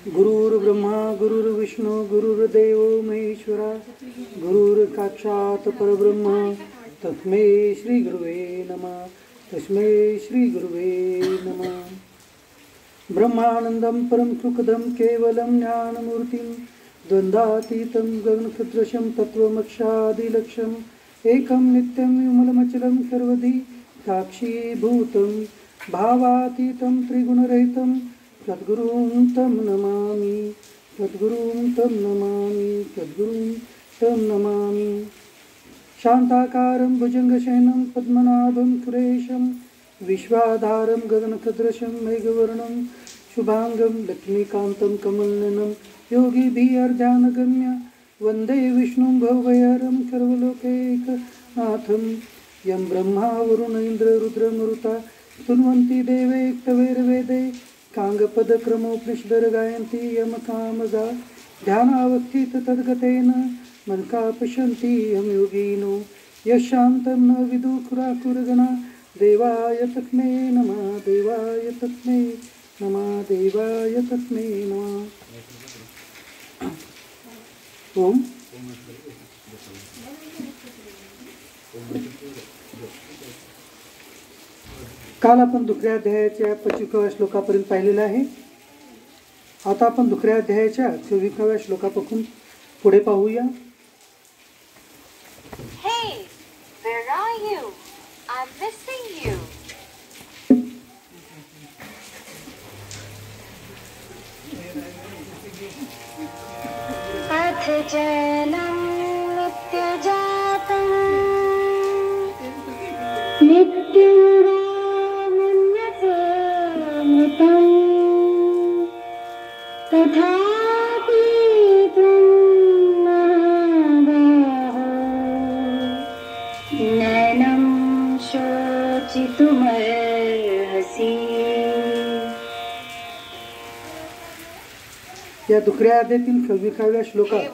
गुरुर्ब्रह्मा गुरुर्विष्णू गुरुर्देव महेश्वरा गुरुर्साक्षात् परब्रह्म तस्मै श्री गुरुवे नमः तस्मै श्री गुरुवे नमः। ब्रह्मानंदं परम सुखदं केवलं ज्ञानमूर्तिं द्वंद्वातीतं गगनसदृशं तत्त्वमक्षादिलक्ष्यम् एकं नित्यं विमलमचलं सर्वधी साक्षीभूतं भावातीतं त्रिगुणरहितं सद्गुरुं तं नमामि सद्गुरुं तं नमामि सद्गुरुं तं नमामि। शान्ताकारं भुजङ्गशयनं पद्मनाभं सुरेशं विश्वाधारं गगनसदृशं मेघवर्णं शुभांगं लक्ष्मीकान्तं कमलनयनं योगिभिः अर्ध्यानगम्य वन्दे विष्णुं भवभयहरं सर्वलोकैकनाथं। यं ब्रह्मा वरुण इंद्र रुद्रमरुता स्तुन्वन्ति देवैस्तवैर्वेदे काङ्गपदक्रमोपनिषदर गायन्ति यमकामदा ध्यानावस्थित तद्गतेन मनसा पश्यन्ति यं योगिनो यशान्तं न विदुखुराकुरगणा देवाय तस्मै नमः देवाय तस्मै नमः देवाय तस्मै नमः। ओम काल आपण दुसऱ्या अध्यायाच्या 25व्या श्लोकापर्यंत पाहिलेलं आहे। आता आपण दुसऱ्या अध्यायाच्या 24व्या श्लोकापासून पुढे पाहूया। Hey, where are you? I'm missing you. अथ जनं नित्यजातं नित्यमृतं तथापि त्वं महाबाहो नैनं शोचितुमर्हसि। या दुसऱ्या अध्यायातील 26व्या श्लोकात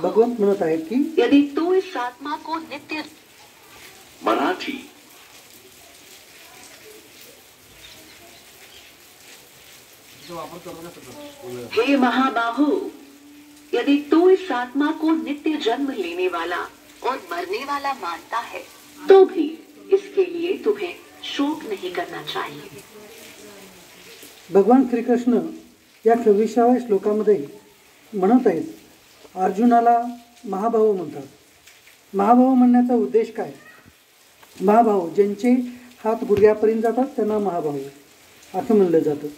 भगवंत म्हणत आहेत की यदि तू इस आत्मा को नित्य मराठी हे महाबाहु, यदि तू इस आत्मा को नित्य जन्म लेने वाला और मरने वाला मानता है तो भी इसके लिए तुम्हें शोक नहीं करना चाहिए। भगवान श्रीकृष्ण या 26व्या श्लोकामध्ये म्हणत आहेत, अर्जुनाला महाभाऊ म्हणतात। महाभाऊ म्हणण्याचा उद्देश काय? महाभाऊ ज्यांचे हात गुडघ्यापर्यंत जातात त्यांना महाभाऊ असं म्हणलं जातं।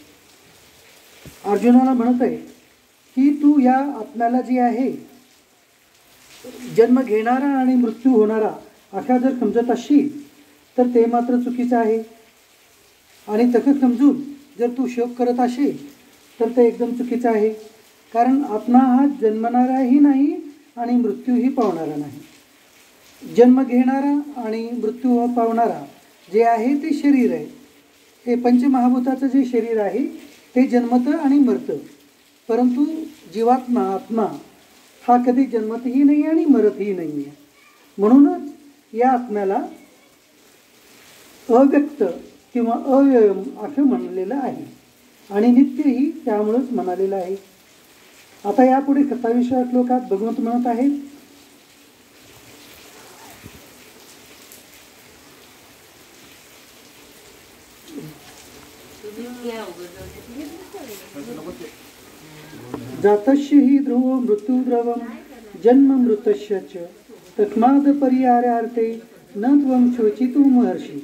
अर्जुनाला म्हणत आहे की तू या आत्म्याला जी आहे जन्म घेणारा आणि मृत्यू होणारा अशा जर समजत असशील तर ते मात्र चुकीचं आहे, आणि तसं समजून जर तू शोक करत असेल तर ते एकदम चुकीचं आहे। कारण आत्मा हा जन्मणाराही नाही आणि मृत्यूही पावणारा नाही। जन्म घेणारा आणि मृत्यू पावणारा जे आहे ते शरीर आहे। हे पंचमहाभूताचं जे शरीर आहे ते जन्मतं आणि मरतं, परंतु जीवात्मा आत्मा हा कधी जन्मतही नाही आणि मरतही नाही आहे। म्हणूनच या आत्म्याला अव्यक्त किंवा अव्ययम असं म्हणलेलं आहे आणि नित्यही त्यामुळेच म्हणालेलं आहे। आता यापुढे 27व्या श्लोकात भगवंत म्हणत आहेत, जातस्य हि ध्रुवो मृत्युद्रवं जन्म मृतस्य च तस्माद् परिहारार्थे न त्वं शोचितुमर्हसि।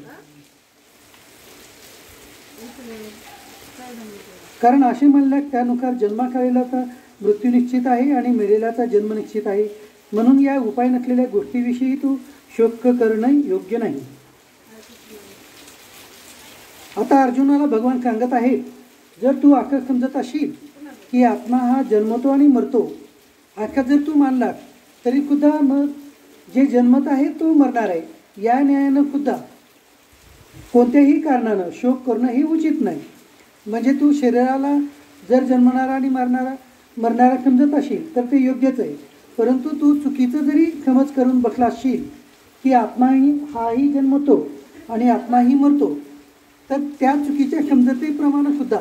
कारण असे म्हणल्यास त्यानुसार जन्माकाळीलाचा मृत्यू निश्चित आहे आणि मेलेल्याचा जन्म निश्चित आहे, म्हणून या उपाय नसलेल्या गोष्टीविषयी तू शोक करणं योग्य नाही। आता अर्जुनाला भगवान सांगत आहे, जर तू आखर समजत असशील की आत्मा हा जन्मतो आणि मरतो आखा जर तू मानलास तरी सुद्धा मग जे जन्मत आहे तो मरणार आहे, या न्यायानं सुद्धा कोणत्याही कारणानं शोक करणं हे उचित नाही। म्हणजे तू शरीराला जर जन्मणारा आणि मरणारा समजत असेल तर ते योग्यच आहे, परंतु तू चुकीचं जरी समज करून बसला असशील की आत्माही हाही जन्मतो आणि आत्माही मरतो तर त्या चुकीच्या समजतेप्रमाणे सुद्धा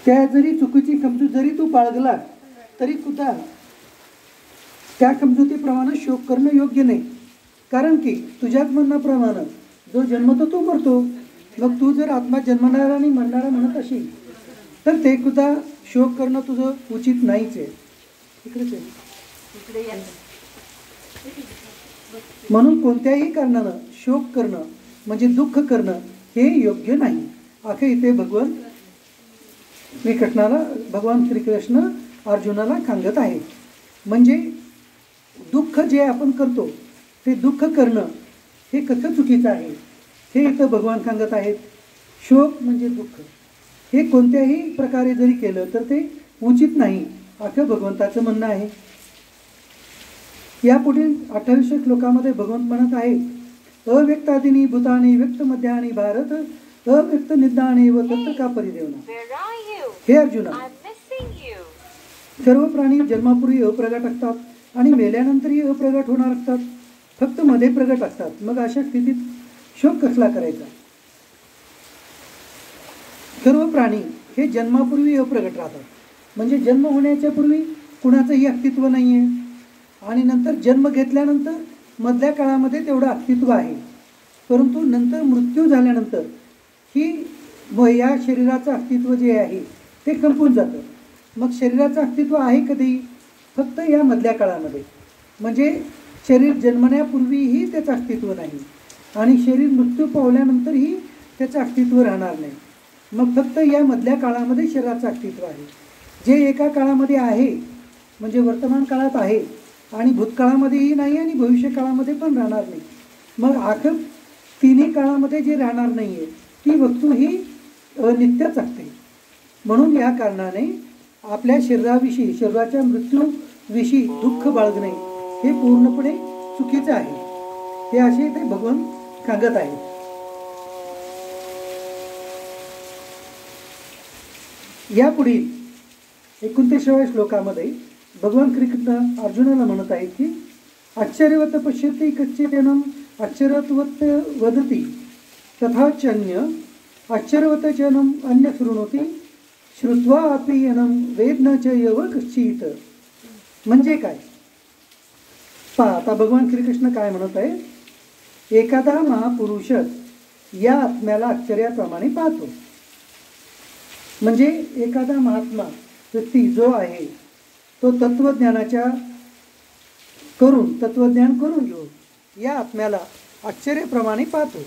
त्या जरी चुकीची समजूत जरी तू बाळगला तरी सुद्धा त्या समजुतीप्रमाणे शोक करणं योग्य नाही. कारण की तुझ्याच म्हणण्याप्रमाणे जो जन्मतो तो मरतो. मग तू जर आत्मा जन्मणारा आणि मरणारा म्हणत असेल तर ते सुद्धा शोक करणं तुझं उचित नाहीच आहे. इकडेच आहे. म्हणून कोणत्याही कारणानं शोक करणं म्हणजे दुःख करणं हे योग्य नाही. अखे इथे भगवान श्रीकृष्ण अर्जुनाला सांगत आहे. म्हणजे दुःख जे आपण करतो ते दुःख करणं हे कसं चुकीचं आहे हे इथं भगवान सांगत आहेत. शोक म्हणजे दुःख हे कोणत्याही प्रकारे जरी केलं तर ते उचित नाही असं भगवंताचं म्हणणं आहे. यापुढील 28 श्लोकामध्ये भगवंत म्हणत आहेत अव्यक्तादिनी भूतानी व्यक्त मध्यानी भारत अव्यक्त निदानी व तत्र का परिदेवना. Where are you? हे अर्जुना, I'm missing you. सर्व प्राणी जन्मापूर्वी अप्रगट असतात आणि मेल्यानंतरही अप्रगट होणार असतात. फक्त मध्ये प्रगट असतात. मग अशा स्थितीत शोक कसला करायचा. सर्व प्राणी हे जन्मापूर्वी अप्रगट राहतात. म्हणजे जन्म होण्याच्या पूर्वी कुणाचंही अस्तित्व नाही आहे आणि नंतर जन्म घेतल्यानंतर मधल्या काळामध्ये तेवढं अस्तित्व आहे. परंतु नंतर मृत्यू झाल्यानंतर ही या शरीराचं अस्तित्व जे आहे ते संपून जातं. मग शरीराचं अस्तित्व आहे कधी फक्त या मधल्या काळामध्ये. म्हणजे शरीर जन्मण्यापूर्वीही त्याचं अस्तित्व नाही आणि शरीर मृत्यू पावल्यानंतरही त्याचं अस्तित्व राहणार नाही. मग फक्त या मधल्या काळामध्ये शरीराचं अस्तित्व आहे जे एका काळामध्ये आहे म्हणजे वर्तमान काळात आहे आणि भूतकाळामध्येही नाही आणि भविष्य काळामध्ये पण राहणार नाही. मग आखर तिन्ही काळामध्ये जे राहणार नाही आहे ती वस्तू ही नित्यच असते. म्हणून या कारणाने आपल्या शरीराविषयी शरीराच्या मृत्यूविषयी दुःख बाळगणे हे पूर्णपणे चुकीचं आहे. हे असे ते भगवान सांगत आहेत. यापुढील 29व्या श्लोकामध्ये भगवान श्रीकृष्ण अर्जुनाला म्हणत आहेत की आश्चर्यवत पश्यती कच्चिदेनं आश्चर्यवत वदती तथा चन्य आश्चर्यवत चनं अन्य शृणोती श्रुत्वा अपि यनं वेद न च यव कश्चित. म्हणजे काय पहा आता भगवान श्रीकृष्ण काय म्हणत आहे. एखादा महापुरुष या आत्म्याला आश्चर्याप्रमाणे पाहतो. म्हणजे एखादा महात्मा व्यक्ती जो आहे तो तत्वज्ञान करून घेऊन या आत्म्याला आश्चर्याप्रमाणे पाहतो.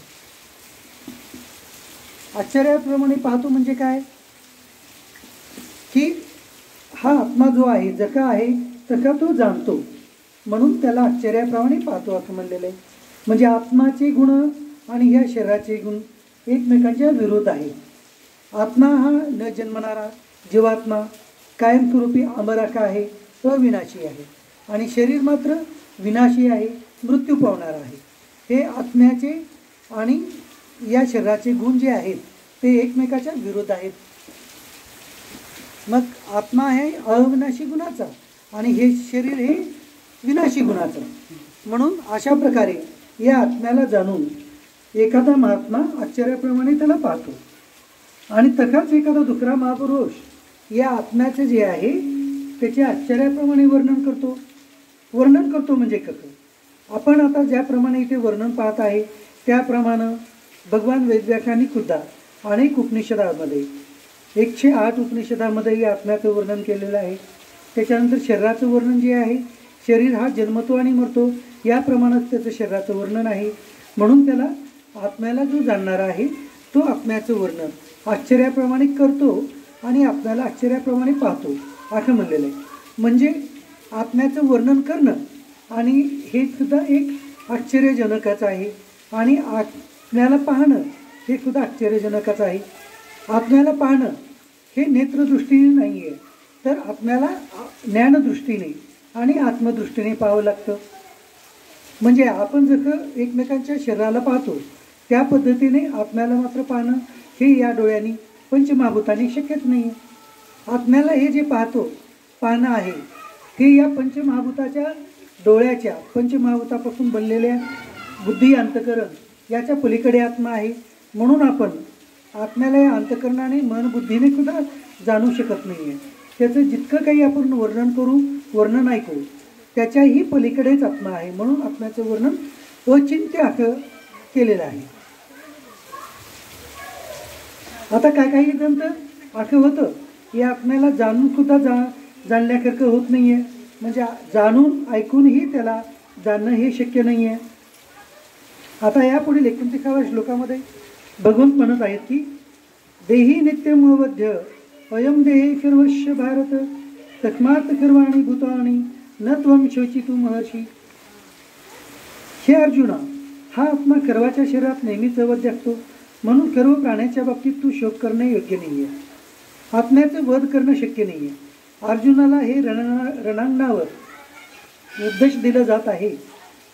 आश्चर्याप्रमाणे पाहतो म्हणजे काय की हा आत्मा जो आहे जसा आहे तसा तो जाणतो म्हणून त्याला आश्चर्याप्रमाणे पाहतो असं म्हणलेलं आहे. म्हणजे आत्माचे गुण आणि ह्या शरीराचे गुण एकमेकांच्या विरोध आहे. आत्मा हा न जन्मणारा जीवात्मा कायमस्वरूपी अमराका आहे अविनाशी आहे आणि शरीर मात्र विनाशी आहे मृत्यू पावणारा आहे. हे आत्म्याचे आणि या शरीराचे गुण जे आहेत ते एकमेकाच्या विरोध आहेत. मग आत्मा आहे अविनाशी गुणाचा आणि हे शरीर हे विनाशी गुणाचं. म्हणून अशा प्रकारे या आत्म्याला जाणून एखादा महात्मा आश्चर्याप्रमाणे त्याला पाहतो आणि तसाच एखादा दुसरा महापुरुष या आत्म्याचे जे आहे त्याचे आश्चर्याप्रमाणे वर्णन करतो. म्हणजे कसं आपण आता ज्याप्रमाणे इथे वर्णन पाहत आहे त्याप्रमाणे भगवान वेदव्यासांनी सुद्धा अनेक उपनिषदामध्ये 108 उपनिषदामध्ये या आत्म्याचं वर्णन केलेलं आहे. त्याच्यानंतर शरीराचं वर्णन जे आहे शरीर हा जन्मतो आणि मरतो याप्रमाणेच त्याचं शरीराचं वर्णन आहे. म्हणून त्याला आत्म्याला जो जाणणारा आहे तो आत्म्याचं वर्णन आश्चर्याप्रमाणे करतो आणि आत्म्याला आश्चर्याप्रमाणे पाहतो असं म्हणलेलं आहे. म्हणजे आत्म्याचं वर्णन करणं आणि हे सुद्धा एक आश्चर्यजनकच आहे आणि आत्म्याला पाहणं हे सुद्धा आश्चर्यजनकच आहे. आत्म्याला पाहणं हे नेत्रदृष्टीने नाही आहे तर आत्म्याला ज्ञानदृष्टीने आणि आत्मदृष्टीने पाहावं लागतं. म्हणजे आपण जसं एकमेकांच्या शरीराला पाहतो त्या पद्धतीने आत्म्याला मात्र पाहणं हे या डोळ्यांनी पंचमहाभूतांनी शक्यच नाही. आत्म्याला हे जे पाहणं आहे हे या पंचमहाभूताच्या डोळ्याच्या पंचमहाभूतापासून बनलेल्या बुद्धी अंतकरण याच्या पलीकडे आत्मा आहे. म्हणून आपण आत्म्याला या अंतकरणाने मन बुद्धीने सुद्धा जाणू शकत नाही आहे. त्याचं जितकं काही आपण वर्णन करू, वर्णन ऐकू, त्याच्याही पलीकडेच आत्मा आहे. म्हणून आत्म्याचं वर्णन अचिंत्य असं केलेलं आहे. आता काही जण तर असं होतं की आत्म्याला जाणून सुद्धा जाणल्यासारखं होत नाही आहे. म्हणजे जाणून ऐकूनही त्याला जाणणं हे शक्य नाही आहे. आता यापुढील 29व्या श्लोकामध्ये भगवंत म्हणत आहेत की देही नित्यमवध्य अयम देहे सर्वस्य भारत तस्मात् सर्वाणि भूतानि न त्वं शोचितुं महर्षी. हे अर्जुना, हा आत्मा सर्वाच्या शरीरात नेहमीच अवध्य असतो. म्हणून सर्व प्राण्याच्या बाबतीत तू शोक करणे योग्य नाही आहे. आत्म्याचं वध करणं शक्य नाही आहे. अर्जुनाला हे रणांगणावर उपदेश दिला जात आहे.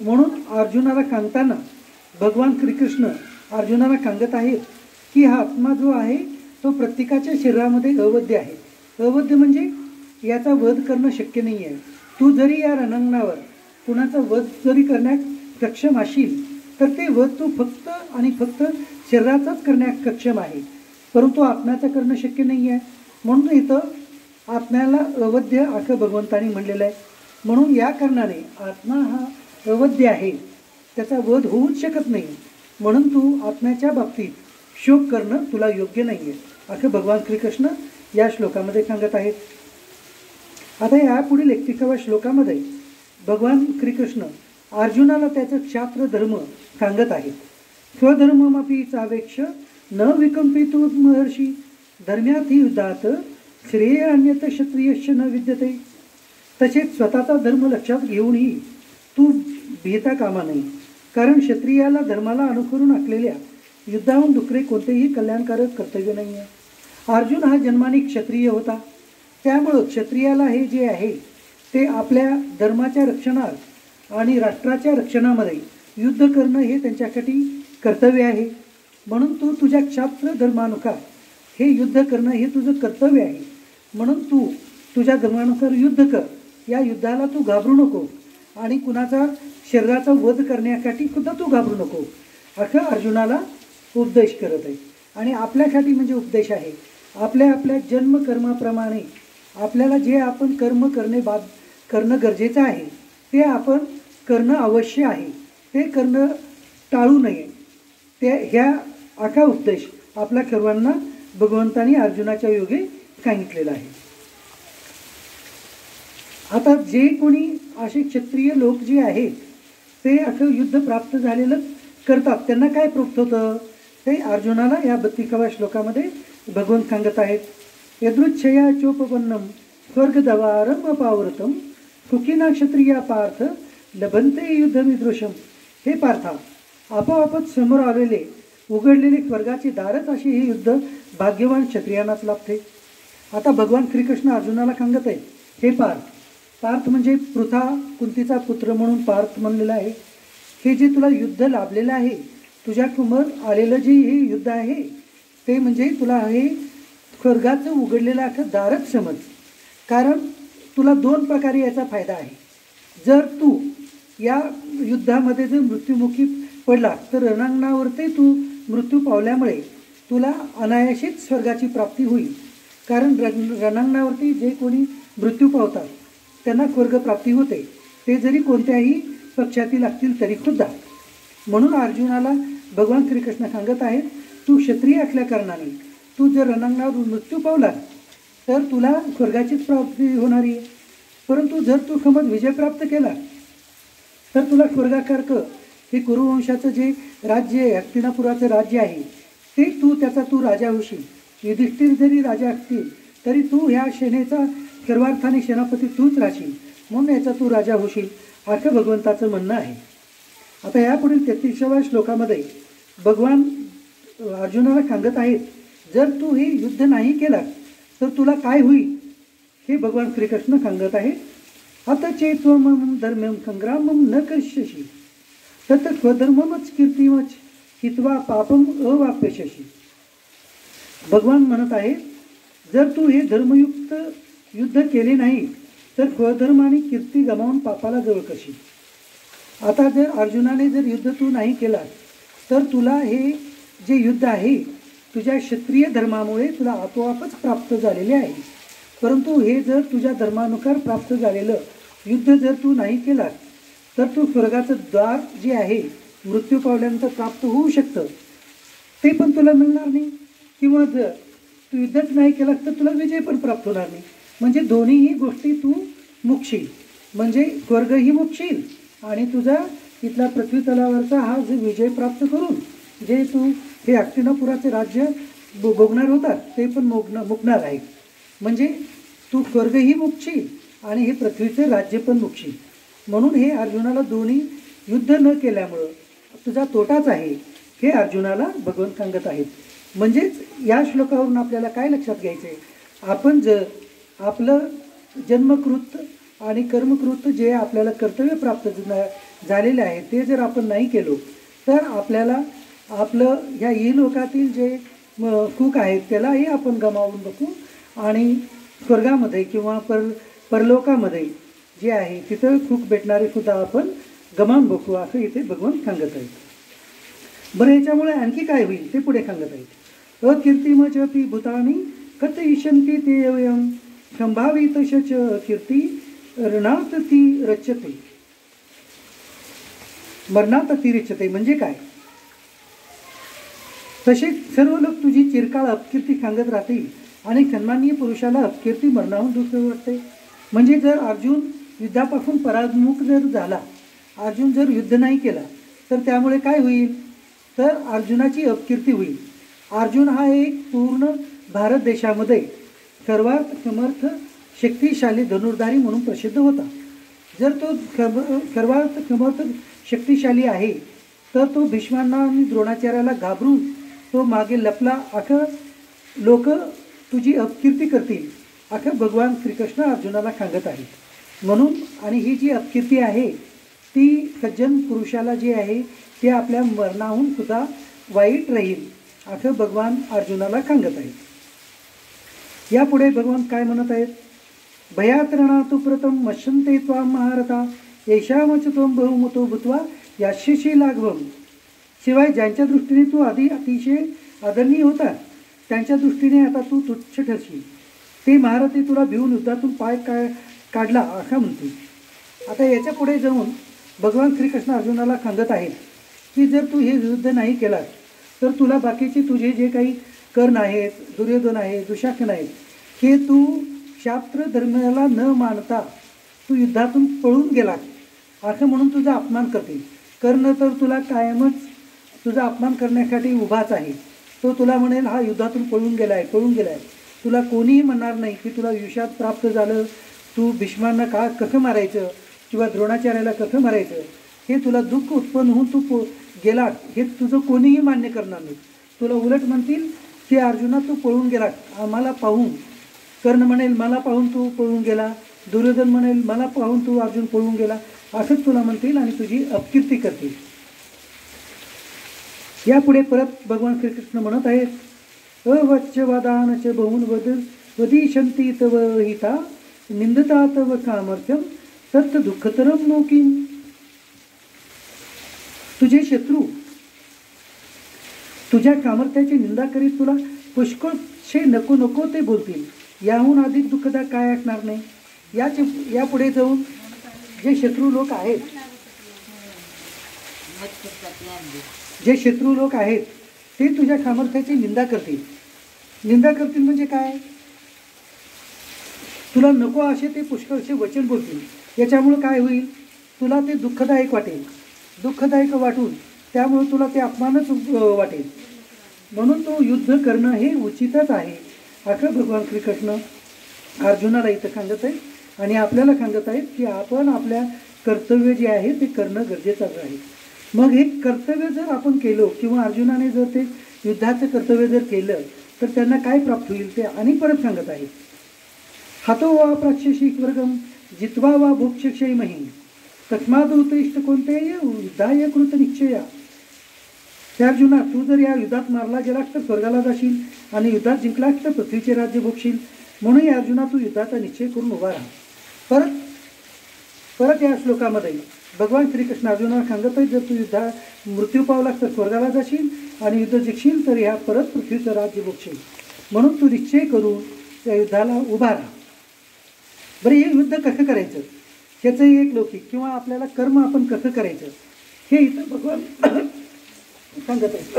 म्हणून अर्जुनाला सांगताना भगवान श्रीकृष्ण अर्जुनाला सांगत आहेत की हा आत्मा जो आहे तो प्रत्येकाच्या शरीरामध्ये अवध्य आहे. अवध्य म्हणजे याचा वध करणं शक्य नाही आहे. तू जरी या रणांगणावर कुणाचा वध जरी करण्यास सक्षम असशील तर ते वध तू फक्त आणि फक्त शरीराचाच करण्यास सक्षम आहे, परंतु आत्म्याचं करणं शक्य नाही आहे. म्हणून इथं आत्म्याला अवध्य असं भगवंतानी म्हणलेलं आहे. म्हणून या कारणाने आत्मा हा अवध्य आहे, त्याचा वध होऊच शकत नाही. म्हणून तू आत्म्याच्या बाबतीत शोक करणं तुला योग्य नाही आहे असं भगवान श्रीकृष्ण या श्लोकामध्ये सांगत आहेत. आता यापुढील 31व्या श्लोकामध्ये भगवान श्रीकृष्ण अर्जुनाला त्याचं क्षात्र धर्म सांगत आहेत. स्वधर्ममपि चावेक्ष न विकंपितो महर्षी धर्म्यार्थी युद्धात श्रेय अन्यत क्षत्रियश्च न विद्यते. तसेच स्वतःचा धर्म लक्षात घेऊनही तू भीता कामा नाही, कारण क्षत्रियाला धर्माला अनुसरून आखलेल्या युद्धाहून दुसरे कोणतेही कल्याणकारक कर्तव्य नाही आहे. अर्जुन हा जन्माने क्षत्रिय होता, त्यामुळं क्षत्रियाला हे जे आहे ते आपल्या धर्माच्या रक्षणात आणि राष्ट्राच्या रक्षणामध्ये युद्ध करणं हे त्यांच्यासाठी कर्तव्य आहे. म्हणून तू तुझ्या क्षात्र धर्मानुसार हे युद्ध करणं हे तुझं कर्तव्य आहे. म्हणून तू तुझ्या धर्मानुसार युद्ध कर. या युद्धाला तू घाबरू नको आणि कुणाचा शरीराचा वध करण्यासाठी सुद्धा तू घाबरू नको असं अर्जुनाला उपदेश करत आहे. आणि आपल्यासाठी म्हणजे उपदेश आहे, आपल्या आपल्या जन्मकर्माप्रमाणे आपल्याला जे आपण कर्म करणं गरजेचं आहे ते आपण करणं अवश्य आहे, ते करणं टाळू नये. ह्या असा उपदेश आपल्या सर्वांना भगवंतानी अर्जुनाच्या योगे सांगितलेला आहे. आता जे कोणी असे क्षत्रिय लोक जे आहेत ते असं युद्ध प्राप्त झालेलं करतात, त्यांना काय प्राप्त होतं ते अर्जुनाला या 32व्या श्लोकामध्ये भगवंत सांगत आहेत. यदृच्छया चोपपन्नम स्वर्गद्वारम अपावृतम सुखिना क्षत्रिया पार्थ लभंते युद्धमिदृशम. हे पार्था, आपोआपच समोर आलेले उघडलेले स्वर्गाचे दारच असे हे युद्ध भाग्यवान क्षत्रियांनाच लाभते. आता भगवान श्रीकृष्ण अर्जुनाला सांगत आहे, हे पार्थ. पार्थ म्हणजे पृथा कुंतीचा पुत्र म्हणून पार्थ म्हणलेला आहे. हे जे तुला युद्ध लाभलेलं आहे, तुझ्या समोर आलेलं जे हे युद्ध आहे ते म्हणजे तुला हे स्वर्गाचं उघडलेलं असं दारच समज. कारण तुला 2 प्रकारे याचा फायदा आहे. जर तू या युद्धामध्ये जर मृत्युमुखी पडला तर रणांगणावरती तू मृत्यू पावल्यामुळे तुला अनायासेच स्वर्गाची प्राप्ती होईल. कारण रणांगणावरती जे कोणी मृत्यू पावतात त्यांना स्वर्गप्राप्ती होते, ते जरी कोणत्याही पक्षातील असतील तरीसुद्धा. म्हणून अर्जुनाला भगवान श्रीकृष्ण सांगत आहेत, तू क्षत्रिय असल्या कारणाने तू जर रणांगणावर मृत्यू पावला तर तुला स्वर्गाचीच प्राप्ती होणारी आहे. परंतु जर तू समज विजय प्राप्त केला तर तुला स्वर्गासारखं हे कुरुवंशाचं जे राज्य आहे, हस्तिनापुराचं राज्य आहे, ते तू राजा होशील. युधिष्ठिर जरी राजा असतील तरी तू ह्या सेनेचा सर्वार्थाने सेनापती तूच राहशील, म्हणून याचा तू राजा होशील असं भगवंताचं म्हणणं आहे. आता यापुढील 33व्या श्लोकामध्ये भगवान अर्जुनाला सांगत आहेत, जर तू हे युद्ध नाही केला तर तुला काय होईल हे भगवान श्रीकृष्ण सांगत आहे. आता चेत्वमं धर्मं संग्रामं न करिष्यसि तत् स्वधर्ममच कीर्तिमच हित्वा पापम अवाप्यसि. भगवान म्हणत आहे, जर तू हे धर्मयुक्त युद्ध केले नाही तर स्वधर्म आणि कीर्ती गमावून पापाला जवळ करशील. आता जर अर्जुनाने जर युद्ध तू नाही केला तर तुला हे जे युद्ध आहे तुझ्या क्षत्रिय धर्मामुळे तुला आपोआपच प्राप्त झालेले आहे. परंतु हे जर तुझ्या धर्मानुसार प्राप्त झालेलं युद्ध जर तू नाही केलास तर तू स्वर्गाचं द्वार जे आहे मृत्यू पावल्यानंतर प्राप्त होऊ शकतं, ते पण तुला मिळणार नाही. किंवा जर तू युद्धच नाही केलास तर तुला विजय पण प्राप्त होणार नाही. म्हणजे दोन्हीही गोष्टी तू मुकशील. म्हणजे स्वर्गही मुकशील आणि तुझा इथला पृथ्वी तलावरचा हा जे विजय प्राप्त करून जे तू हे हस्तिनापुराचे राज्य भोगणार होतात ते पण मुकणार आहे. म्हणजे तू स्वर्गही मुकशील आणि हे पृथ्वीचे राज्य पण मुकशील. म्हणून हे अर्जुनाला दोन्ही युद्ध न केल्यामुळं तुझा तोटाच आहे हे अर्जुनाला भगवान सांगत आहेत. म्हणजेच या श्लोकावरून आपल्याला काय लक्षात घ्यायचं आहे, आपण जर आपलं जन्मकृत आणि कर्मकृत जे आपल्याला कर्तव्य प्राप्त झालेले आहे ते जर आपण नाही केलो तर आपल्याला आपलं ह्या इहलोकातील जे सुख आहेत त्यालाही आपण गमावून बघू आणि स्वर्गामध्ये किंवा परलोकामध्ये जे आहे तिथं सुख भेटणारे सुद्धा आपण गमावून बघू असं इथे भगवान सांगत आहेत. बरं, याच्यामुळे आणखी काय होईल ते पुढे सांगत आहेत. अकीर्तिमचपि भूतानि कथयिष्यन्ति ते वयं संभावित शच कीर्ती रणात ती रचते. मरणात ती रचते म्हणजे काय, तसेच सर्व लोक तुझी चिरकाळ अपकीर्ती सांगत राहतील आणि सन्माननीय पुरुषाला अपकीर्ती मरणाहून दुसरं वाटते. म्हणजे जर अर्जुन युद्धापासून परामुख जर झाला, अर्जुन जर युद्ध नाही केला तर त्यामुळे काय होईल, तर अर्जुनाची अपकीर्ती होईल. अर्जुन हा एक पूर्ण भारत देशामध्ये सर्वात समर्थ शक्तिशाली धनुर्धारी म्हणून प्रसिद्ध होता. जर तो सर्वात समर्थ शक्तिशाली आहे तर तो भीष्मांना आणि द्रोणाचार्याला घाबरून तो मागे लपला, असं लोक तुझी अपकीर्ती करतील असं भगवान श्रीकृष्ण अर्जुनाला सांगत आहेत. म्हणून आणि ही जी अपकीर्ती आहे ती सज्जन पुरुषाला जी आहे ते आपल्या मरणाहून सुद्धा वाईट राहील असं भगवान अर्जुनाला सांगत आहेत. यापुढे भगवान काय म्हणत आहेत, भयात्रणातु प्रथम मश्यन्ते त्वां महारथा येषामच त्वं बहुमतो भूत्वा यास्यसि लाघवम्. शिवाय ज्यांच्या दृष्टीने तू आधी अतिशय आदरणीय होता त्यांच्या दृष्टीने आता तू तुच्छ ठरशील. ते महारथी तुला भिवून युद्धातून पाय काढला असं म्हणते. आता याच्या पुढे जाऊन भगवान श्रीकृष्ण अर्जुनाला सांगत आहेत की जर तू हे युद्ध नाही केलास तर तुला बाकीचे तुझे जे काही कर्ण आहेत, दुर्योधन आहे, दुशासन आहेत, हे तू शास्त्र धर्माला न मानता तू युद्धातून पळून गेलास असं म्हणून तुझा अपमान करतील. कर्ण तर तुला कायमच तुझा अपमान करण्यासाठी उभाच आहे. तो तुला म्हणेल हा युद्धातून पळून गेलाय. तुला कोणीही म्हणणार नाही की तुला युष्यात प्राप्त झालं, तू भीष्मांना कसं मारायचं किंवा द्रोणाचार्याला कसं मारायचं हे तुला दुःख उत्पन्न होऊन तू गेला हे तुझं कोणीही मान्य करणार नाही. तुला उलट म्हणतील की अर्जुना तू पळून गेला आम्हाला पाहून. कर्ण म्हणेल मला पाहून तू पळून गेला, दुर्योधन म्हणेल मला पाहून तू अर्जुन पळून गेला असंच तुला म्हणतील आणि तुझी अपकीर्ती करतील. यापुढे परत भगवान श्रीकृष्ण म्हणत आहेत अवच्यवादानच बहुन वदिशन्ति तव हिता निंदता तव सामर्थ्यम तत् दुःखतरम नोकीम. तुझे शत्रू तुझ्या सामर्थ्याची निंदा करीत तुला पुष्कळशे नको नको ते बोलतील. याहून अधिक दुःखदायक काय असणार नाही. यापुढे जाऊन जे शत्रू लोक आहेत ते तुझ्या सामर्थ्याची निंदा करतील. निंदा करतील म्हणजे काय, तुला नको असे ते पुष्कळशे वचन बोलतील. याच्यामुळे काय होईल, तुला ते दुःखदायक वाटून त्यामुळे तुला ते अपमानच वाटेल. म्हणून तो युद्ध करणं हे उचितच आहे असं भगवान श्रीकृष्ण अर्जुनाला इथं सांगत आहे आणि आपल्याला सांगत आहेत की आपण आपल्या कर्तव्य जे आहे ते करणं गरजेचं आहे. मग हे कर्तव्य जर आपण केलं किंवा अर्जुनाने जर ते युद्धाचं कर्तव्य जर केलं तर त्यांना काय प्राप्त होईल ते आणि परत सांगत आहेत. हातो वा प्राक्षशिक वर्गम जित्वा वा भोक्षक्षयमही तस्मादुत्तिष्ठ कोणतेय युद्धाय कृत निश्चया. त्या अर्जुना तू जर या युद्धात मारला गेलास तर स्वर्गाला जाशील आणि युद्धात जिंकलास तर पृथ्वीचे राज्य भोगशील. म्हणून या अर्जुना तू युद्धाचा निश्चय करून उभा राहा. परत या श्लोकामध्ये भगवान श्रीकृष्ण अर्जुनाला सांगत आहेत, जर तू युद्धा मृत्यू पावलास तर स्वर्गाला जाशील आणि युद्ध जिंकशील तर ह्या परत पृथ्वीचं राज्य भोगशील. म्हणून तू निश्चय करून त्या युद्धाला उभा राहा. बरं, हे युद्ध कसं करायचं ह्याचंही एक लौकिक किंवा आपल्याला कर्म आपण कसं करायचं हे इथं भगवान सांगत आहेत.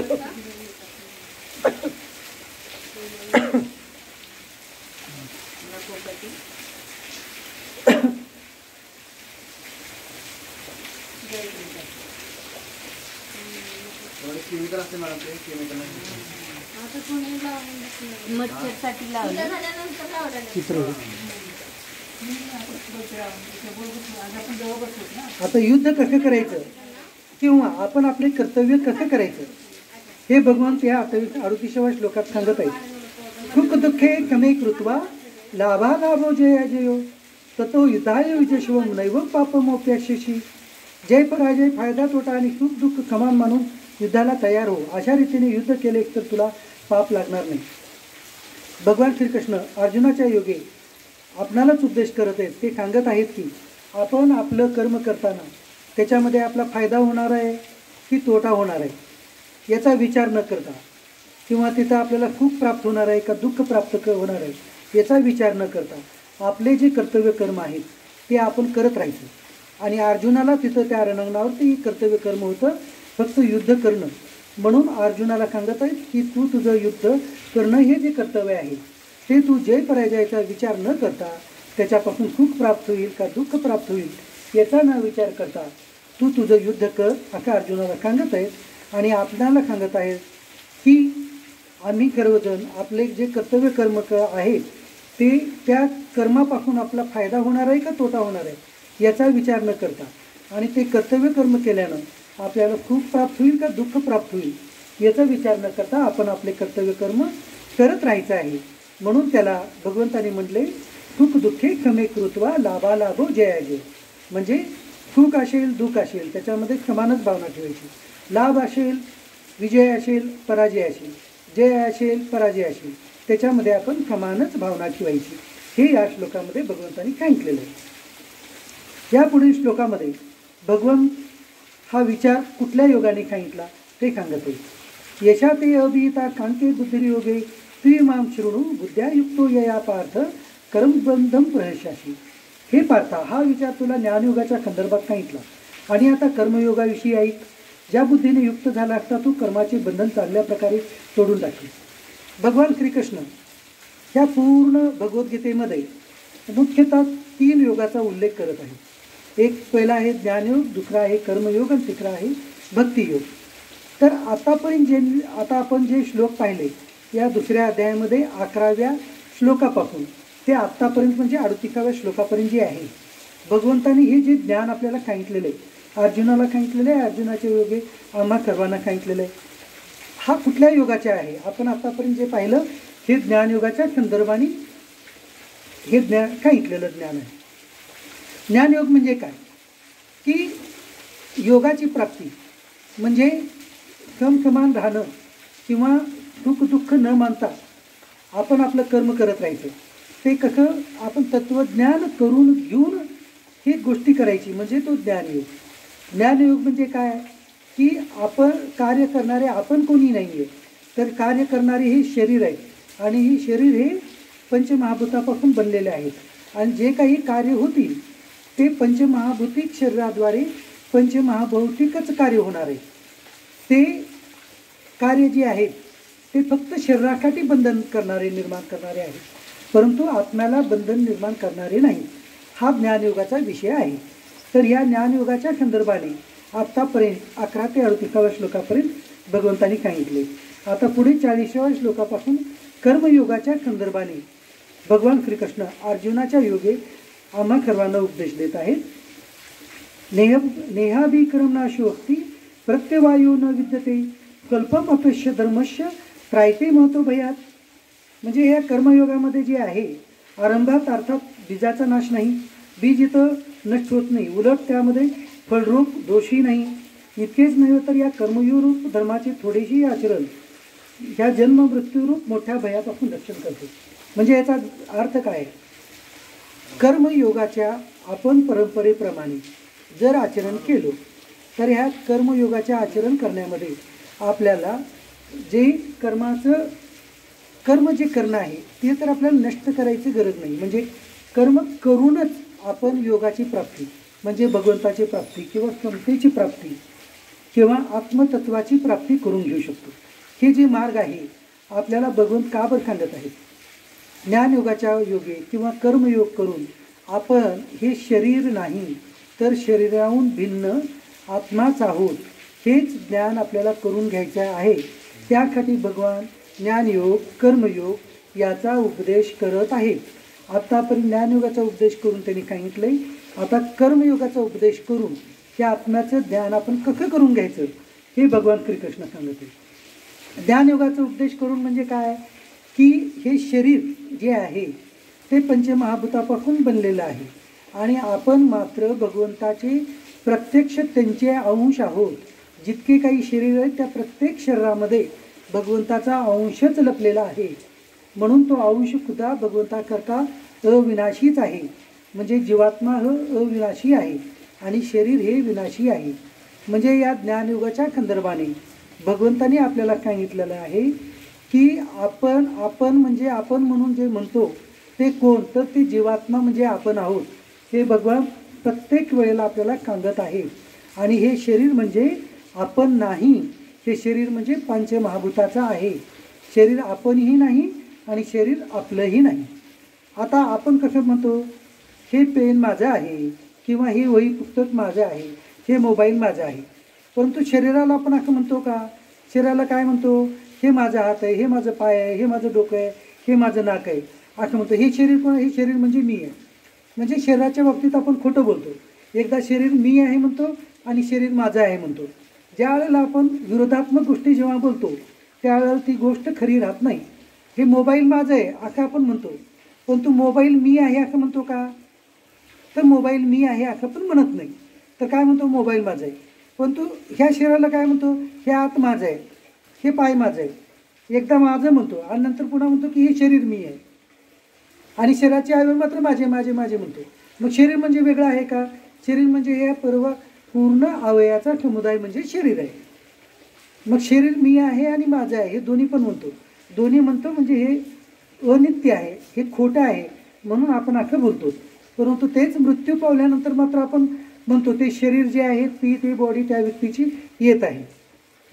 मच्छरसाठी लावलं. चित्र आता युद्ध कसं करायचं किंवा आपण आपले कर्तव्य कसं करायचं हे भगवान त्या 38व्या श्लोकात सांगत आहेत. सुख दुःखे कमे कृत्वा लाभालाभो जयाजयो ततो युद्धाय विजयशिवम नैव पापमोप्याशेषी. जय पराजय, फायदा तोटा आणि सुख दुःख समान मानून युद्धाला तयार हो. अशा रीतीने युद्ध केले तर तुला पाप लागणार नाही. भगवान श्रीकृष्ण अर्जुनाच्या योगे आपणालाच उपदेश करत आहेत. ते सांगत आहेत की आपण आपलं कर्म करताना त्याच्यामध्ये आपला फायदा होणार आहे की तोटा होणार आहे याचा विचार न करता, किंवा तिथं आपल्याला सुख प्राप्त होणार आहे का दुःख प्राप्त होणार आहे याचा विचार न करता आपले जे कर्तव्य कर्म आहेत ते आपण करत राहायचं. आणि अर्जुनाला तिथं त्या रणांगणावरती कर्तव्य कर्म होतं फक्त युद्ध करणं. म्हणून अर्जुनाला सांगत आहेत की तू तुझं युद्ध करणं हे जे कर्तव्य आहे ते तू जय पराजयाचा विचार न करता, त्याच्यापासून सुख प्राप्त होईल का दुःख प्राप्त होईल याचा न विचार करता तू तुझं युद्ध कर असं अर्जुनाला सांगत आहेत. आणि आपल्याला सांगत आहेत की आम्ही सर्वजण आपले जे कर्तव्य कर्म आहेत ते त्या कर्मापासून आपला फायदा होणार आहे का तोटा होणार आहे याचा विचार न करता, आणि ते कर्तव्य कर्म केल्यानं आपल्याला सुख प्राप्त होईल का दुःख प्राप्त होईल याचा विचार न करता आपण आपले कर्तव्य कर्म करत राहायचं आहे. म्हणून त्याला भगवंताने म्हटले सुख दुःखे क्षमे कृत्वा लाभालाभो जयाजय. म्हणजे सुख असेल दुःख असेल त्याच्यामध्ये समानच भावना ठेवायची. लाभ असेल विजय असेल पराजय असेल, जय असेल पराजय असेल, त्याच्यामध्ये आपण समानच भावना ठेवायची. हे या श्लोकामध्ये भगवंतांनी सांगितलेलं आहे. या पुढील श्लोकामध्ये भगवान हा विचार कुठल्या योगाने सांगितला ते सांगत आहे. यशाते अभिहिता कांते बुद्धिर्योगे त्रिमां शृणु बुद्ध्या युक्तो यया पार्थ कर्मबंधम प्रहर्षाशी. हे पार्था, हा विचार तुला ज्ञानयोगाच्या संदर्भात सांगितला आणि आता कर्मयोगाविषयी ऐक. ज्या बुद्धीने युक्त झाला असता तू कर्माचे बंधन चांगल्या प्रकारे तोडून टाकले. भगवान श्रीकृष्ण ह्या पूर्ण भगवद्गीतेमध्ये मुख्यतः 3 योगाचा उल्लेख करत आहे. एक पहिला आहे ज्ञानयोग, दुसरा आहे कर्मयोग आणि तिसरा आहे भक्तियोग. तर आता आपण जे श्लोक पाहिले या दुसऱ्या अध्यायामध्ये 11व्या श्लोकापासून ते आत्तापर्यंत म्हणजे 38व्या श्लोकापर्यंत जे आहे भगवंतांनी हे जे ज्ञान आपल्याला सांगितलेलं आहे, अर्जुनाला सांगितलेलं आहे, अर्जुनाच्या योगे आम्हा सर्वांना सांगितलेलं आहे. हा कुठल्या योगाचे आहे? आपण आत्तापर्यंत जे पाहिलं हे ज्ञानयोगाच्या संदर्भाने हे ज्ञान सांगितलेलं ज्ञान आहे. ज्ञानयोग म्हणजे काय की योगाची प्राप्ती म्हणजे समसमान राहणं किंवा सुख दुःख न मानता आपण आपलं कर्म करत राहायचं. ते कसं आपण तत्वज्ञान करून घेऊन ही गोष्टी करायची म्हणजे तो ज्ञानयोग. ज्ञानयोग म्हणजे काय की आपण कार्य करणारे आपण कोणी नाही आहे, तर कार्य करणारे हे शरीर आहे आणि हे शरीर हे पंचमहाभूतापासून बनलेले आहेत आणि जे काही कार्य होतील ते पंचमहाभूतिक शरीराद्वारे पंचमहाभौतिकच कार्य होणार आहे. ते कार्य जे आहेत ते फक्त शरीरासाठी बंधन करणारे निर्माण करणारे आहेत, परंतु आत्म्याला बंधन निर्माण करणारे नाही. हा ज्ञानयोगाचा विषय आहे. तर या ज्ञानयोगाच्या संदर्भाने आत्तापर्यंत 11 ते 38व्या श्लोकापर्यंत भगवंतांनी सांगितले. आता पुढे 40व्या श्लोकापासून कर्मयोगाच्या संदर्भाने भगवान श्रीकृष्ण अर्जुनाच्या योगे आम्हा सर्वांना उपदेश देत आहेत. नेहाभिक्रमणाशोक्ती प्रत्यवायो न विद्यते कल्पम अपेक्ष धर्मस्य त्रायते महतो भयात. म्हणजे या कर्मयोगामध्ये जे आहे आरंभात अर्थात बीजाचा नाश नाही, बीज इथं नष्ट होत नाही, उलट त्यामध्ये फळरूप दोषी नाही. इतकेच नव्हे तर या कर्मयोगरूप धर्माचे थोडेशी आचरण ह्या जन्म मृत्यूरूप मोठ्या भयापासून रक्षण करते. म्हणजे याचा अर्थ काय? कर्मयोगाच्या आपण परंपरेप्रमाणे जर आचरण केलं तर ह्या कर्मयोगाचे आचरण करण्यामध्ये आपल्याला जे कर्म जे करणं आहे ते तर आपल्याला नष्ट करायची गरज नाही. म्हणजे कर्म करूनच आपण योगाची प्राप्ती म्हणजे भगवंताची प्राप्ती किंवा समतेची प्राप्ती किंवा आत्मतत्वाची प्राप्ती करून घेऊ शकतो. हे जे मार्ग आहे आपल्याला भगवंत का बरं सांगत आहेत. ज्ञानयोगाच्या योगे किंवा कर्मयोग करून आपण हे शरीर नाही तर शरीराहून भिन्न आत्माच आहोत हेच ज्ञान आपल्याला करून घ्यायचं आहे. त्यासाठी भगवान ज्ञानयोग कर्मयोग याचा उपदेश करत आहेत. आतापर्यंत ज्ञानयोगाचा उपदेश करून त्यांनी सांगितलंय. आता कर्मयोगाचा उपदेश करून या आत्म्याचं ज्ञान आपण कसं करून घ्यायचं हे भगवान श्रीकृष्ण सांगत आहेत. ज्ञानयोगाचा उपदेश करून म्हणजे काय की हे शरीर जे आहे ते पंचमहाभूतापासून बनलेलं आहे आणि आपण मात्र भगवंताचे प्रत्यक्ष त्यांचे अंश आहोत. जितके काही शरीर आहेत त्या प्रत्येक शरीरामध्ये भगवंताचा अंशच लपलेला आहे. म्हणून तो अंश सुद्धा भगवंताकरता अविनाशीच आहे. म्हणजे जीवात्मा हा अविनाशी आहे आणि शरीर हे विनाशी आहे. म्हणजे या ज्ञानयुगाच्या संदर्भाने भगवंताने आपल्याला सांगितलेलं आहे की आपण म्हणजे आपण म्हणून जे म्हणतो ते कोण तर ते जीवात्मा म्हणजे आपण आहोत. हे भगवान प्रत्येक वेळेला आपल्याला सांगत आहे. आणि हे शरीर म्हणजे आपण नाही. हे शरीर म्हणजे पंचमहाभूताचं आहे. शरीर आपणही नाही आणि शरीर आपलंही नाही. आता आपण कसं म्हणतो हे पेन माझं आहे किंवा हे वही पुस्तक माझं आहे, हे मोबाईल माझा आहे. परंतु शरीराला आपण असं म्हणतो का? शरीराला काय म्हणतो? हे माझा हात आहे, हे माझं पाय आहे, हे माझं डोकं आहे, हे माझं नाक आहे असं म्हणतो. हे शरीर कोण? हे शरीर म्हणजे मी आहे. म्हणजे शरीराच्या बाबतीत आपण खोटं बोलतो. एकदा शरीर मी आहे म्हणतो आणि शरीर माझं आहे म्हणतो. ज्या वेळेला आपण विरोधात्मक गोष्टी जेव्हा बोलतो त्यावेळेला ती गोष्ट खरी राहत नाही. हे मोबाईल माझं आहे असं आपण म्हणतो, पण तू मोबाईल मी आहे असं म्हणतो का? तर मोबाईल मी आहे असं पण म्हणत नाही. तर काय म्हणतो? मोबाईल माझं आहे. पण तू ह्या शरीराला काय म्हणतो? हे हात माझं आहे, हे पाय माझं आहे. एकदा माझं म्हणतो आणि नंतर पुन्हा म्हणतो की हे शरीर मी आहे आणि शरीराचे अवयव मात्र माझे माझे माझे म्हणतो. मग शरीर म्हणजे वेगळं आहे का? शरीर म्हणजे हे पूर्ण अवयवाचा समुदाय म्हणजे शरीर आहे. मग शरीर मी आहे आणि माझं आहे हे दोन्ही पण म्हणतो. दोन्ही म्हणतो म्हणजे हे अनित्य आहे, हे खोटं आहे म्हणून आपण असं बोलतो. परंतु तेच मृत्यू पावल्यानंतर मात्र आपण म्हणतो ते शरीर जे आहे ती बॉडी त्या व्यक्तीची येत आहे.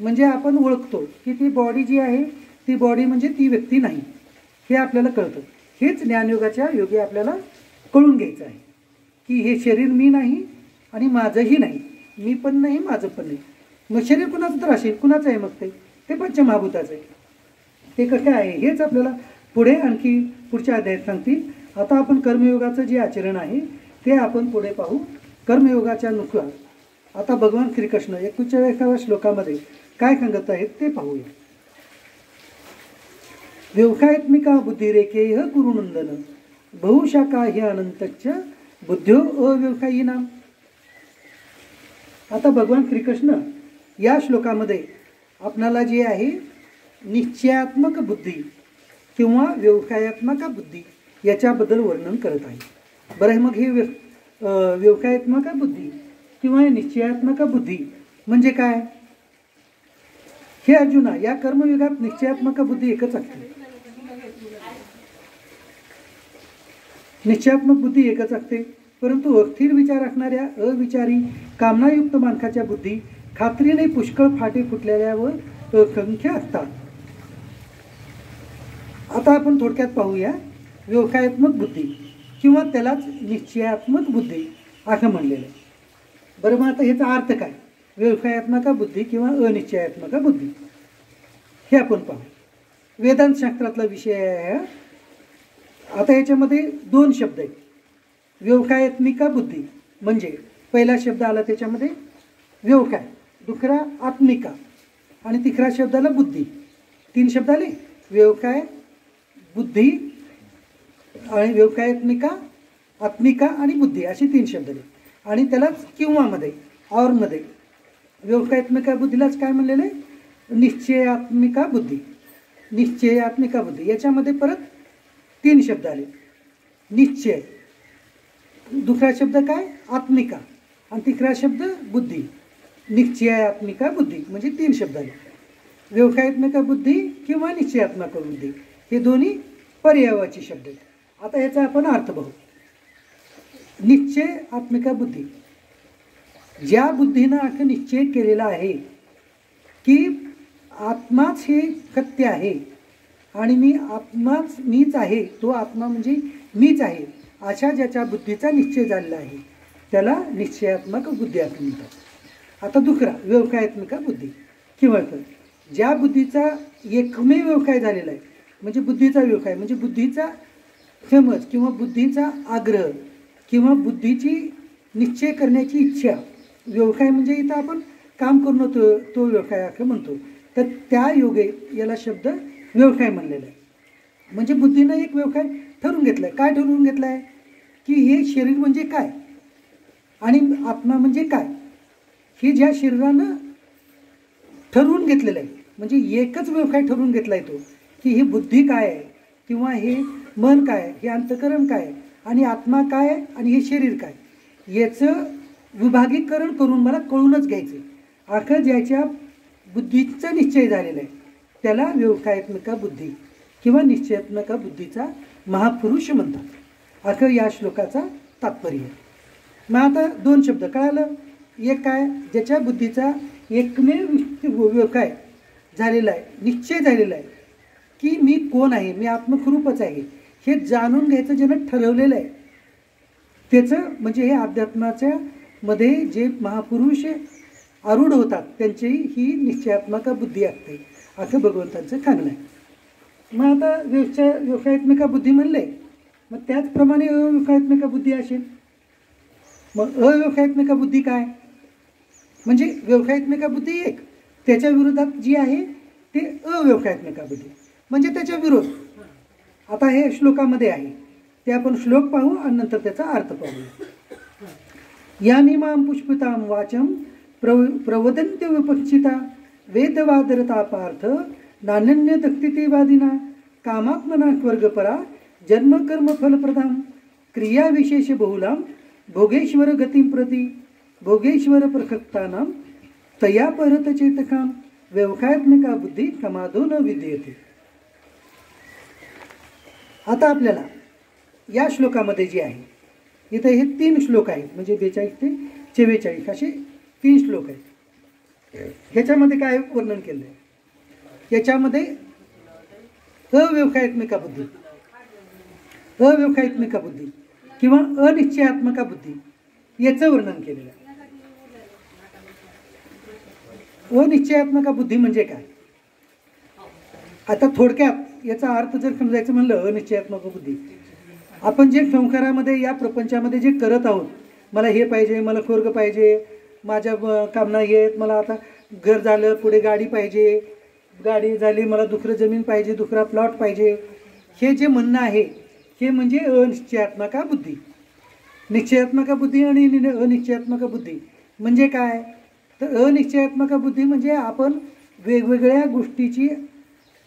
म्हणजे आपण ओळखतो की ती बॉडी जी आहे ती बॉडी म्हणजे ती व्यक्ती नाही हे आपल्याला कळतं. हेच ज्ञानयोगाच्या योगी आपल्याला कळून घ्यायचं आहे की हे शरीर मी नाही आणि माझंही नाही, मी पण नाही माझं पण नाही. मग शरीर कुणाचं तर असेल, कुणाचं आहे? मग ते पंचमहाभूताचं आहे. ते कसं आहे हेच आपल्याला पुढे आणखी पुढच्या अध्यायात सांगतील. आता आपण कर्मयोगाचं जे आचरण आहे ते आपण पुढे पाहू. कर्मयोगाच्या नुसार आता भगवान श्रीकृष्ण 41व्या श्लोकामध्ये काय सांगत आहेत ते पाहूया. व्यवसायात्मिका बुद्धिरेखेह गुरुनंदन बहुशाखा हि अनंतच्च बुद्ध्यो अव्यवसायिनाम. आता भगवान श्रीकृष्ण या श्लोकामध्ये आपणाला जे आहे निश्चयात्मक बुद्धी किंवा व्यवसायात्मक बुद्धी याच्याबद्दल वर्णन करत आहे. बरं, मग हे व्यवसायात्मक बुद्धी किंवा निश्चयात्मक बुद्धी म्हणजे काय? हे अर्जुना, या कर्मयुगात निश्चयात्मक बुद्धी एकच असते. निश्चयात्मक बुद्धी एकच असते. परंतु अस्थिर विचार असणाऱ्या अविचारी कामनायुक्त माणसाच्या बुद्धी खात्रीने पुष्कळ फाटे फुटलेल्या व असंख्य असतात. आता आपण थोडक्यात पाहूया व्यवसायात्मक बुद्धी किंवा त्यालाच निश्चयात्मक बुद्धी असं म्हणलेलं आहे. बरं, मग आता ह्याचा अर्थ काय? व्यवसायात्मक बुद्धी किंवा अनिश्चयात्मक बुद्धी हे आपण पाहू. वेदांत शास्त्रातला विषय आहे. आता याच्यामध्ये 2 शब्द आहेत. व्यवसायात्मिका बुद्धी म्हणजे पहिला शब्द आला त्याच्यामध्ये व्यवसाय, दुसरा आत्मिका आणि तिसरा शब्द आला बुद्धी. 3 शब्द आले. व्यवसाय, बुद्धी आणि व्यवसायात्मिका, आत्मिका आणि बुद्धी असे 3 शब्द आले. आणि त्यालाच किंवा मध्ये मध्ये व्यवसायात्मिका बुद्धीलाच काय म्हणलेलं आहे? निश्चयात्मिका बुद्धी. निश्चयात्मिका बुद्धी याच्यामध्ये परत 3 शब्द आले. निश्चय, दुसरा शब्द काय? आत्मिका आणि तिसरा शब्द बुद्धी. निश्चयात्मिका बुद्धी म्हणजे 3 शब्द आले. व्यवसायात्मिका बुद्धी किंवा निश्चयात्मिका बुद्धी हे दोन्ही पर्यायवाची शब्द आहेत. आता याचा आपण अर्थ बघू. निश्चयात्मिका बुद्धी, ज्या बुद्धीनं असं निश्चय केलेला आहे की आत्माच हे सत्य आहे आणि मीच आहे, तो आत्मा म्हणजे मीच आहे, अशा ज्याच्या बुद्धीचा निश्चय झालेला आहे त्याला निश्चयात्मक बुद्धी असं म्हणतात. आता दुसरा व्यवसायात्मिका बुद्धी किंवा ज्या बुद्धीचा एकमेव व्यवसाय झालेला आहे, म्हणजे बुद्धीचा व्यवसाय म्हणजे बुद्धीचा समज किंवा बुद्धीचा आग्रह किंवा बुद्धीची निश्चय करण्याची इच्छा. व्यवसाय म्हणजे इथं आपण काम करून तो व्यवसाय असं म्हणतो. तर त्या योगे याला शब्द व्यवसाय म्हणलेला आहे. म्हणजे बुद्धीनं एक व्यवसाय ठरवून घेतला आहे. काय ठरवून घेतला आहे की हे शरीर म्हणजे काय आणि आत्मा म्हणजे काय, हे ज्या शरीरानं ठरवून घेतलेलं आहे. म्हणजे एकच व्यवसाय ठरवून घेतला आहे तो की ही बुद्धी काय आहे किंवा हे मन काय आहे, हे अंतःकरण काय आहे आणि आत्मा काय आहे आणि हे शरीर काय, याचं विभागीकरण करून मला कळूनच घ्यायचं. अखं ज्याच्या बुद्धीचा निश्चय झालेला आहे त्याला व्यवसायात्मिका बुद्धी किंवा निश्चयात्मिका बुद्धीचा महापुरुष म्हणतात. अखं या श्लोकाचा तात्पर्य. मग आता 2 शब्द कळालं. एक काय, ज्याच्या बुद्धीचा एकमेव व्यवसाय झालेला आहे, निश्चय झालेला आहे की मी कोण आहे, मी आत्मस्वरूपच आहे, हे जाणून घ्यायचं ज्यानं ठरवलेलं आहे त्याचं म्हणजे हे अध्यात्माच्या मध्ये जे महापुरुष आरूढ होतात त्यांची ही निश्चयात्मिका बुद्धी असते असं भगवंतांचं सांगणं आहे. मग आता व्यवसायात्मिका बुद्धी म्हणले, मग त्याचप्रमाणे अव्यवसायात्मिका बुद्धी असेल. मग अव्यवसायात्मिका बुद्धी काय, म्हणजे व्यवसायात्मिका बुद्धी एक, त्याच्या विरोधात जी आहे ते अव्यवसायात्मिका बुद्धी म्हणजे त्याच्या विरोध. आता हे श्लोकामध्ये आहे ते आपण श्लोक पाहू आणि नंतर त्याचा अर्थ पाहू. यामिमां पुष्पितां वाचम प्रवदन्त्य विपक्षिता वेदवादरता पार्थ नान्य दक्तिवादिना कामात्मना स्वर्गपरा जन्म कर्म फलप्रदाम क्रिया विशेष बहुलां भोगेश्वर गतिं प्रति भोगेश्वर प्रसक्तानां तया परत चेतकां व्यवसायात्मिका बुद्धी समाधो न विद्यते. आता आपल्याला या श्लोकामध्ये जे आहे इथे हे 3 श्लोक आहेत, म्हणजे 42 ते 44 असे 3 श्लोक आहेत. ह्याच्यामध्ये काय वर्णन केलं आहे, याच्यामध्ये अव्यवसायात्मिका बुद्धी, अव्यवसायात्मिका बुद्धी किंवा अनिश्चयात्मिका बुद्धी याचं वर्णन केलेलं आहे. अनिश्चयात्मिका बुद्धी म्हणजे काय, आता थोडक्यात याचा अर्थ जर समजायचं म्हणलं, अनिश्चयात्मिका बुद्धी आपण जे संसारामध्ये या प्रपंचामध्ये जे करत आहोत, मला हे पाहिजे, मला स्वर्ग पाहिजे, माझ्या कामना येत, मला आता घर झालं, पुढे गाडी पाहिजे, गाडी झाली, मला दुसरं जमीन पाहिजे, दुसरा प्लॉट पाहिजे, हे जे म्हणणं आहे हे म्हणजे अनिश्चयात्मिका बुद्धी. निश्चयात्मिका बुद्धी आणि अनिश्चयात्मिका बुद्धी म्हणजे काय, तर अनिश्चयात्मिका बुद्धी म्हणजे आपण वेगवेगळ्या गोष्टीची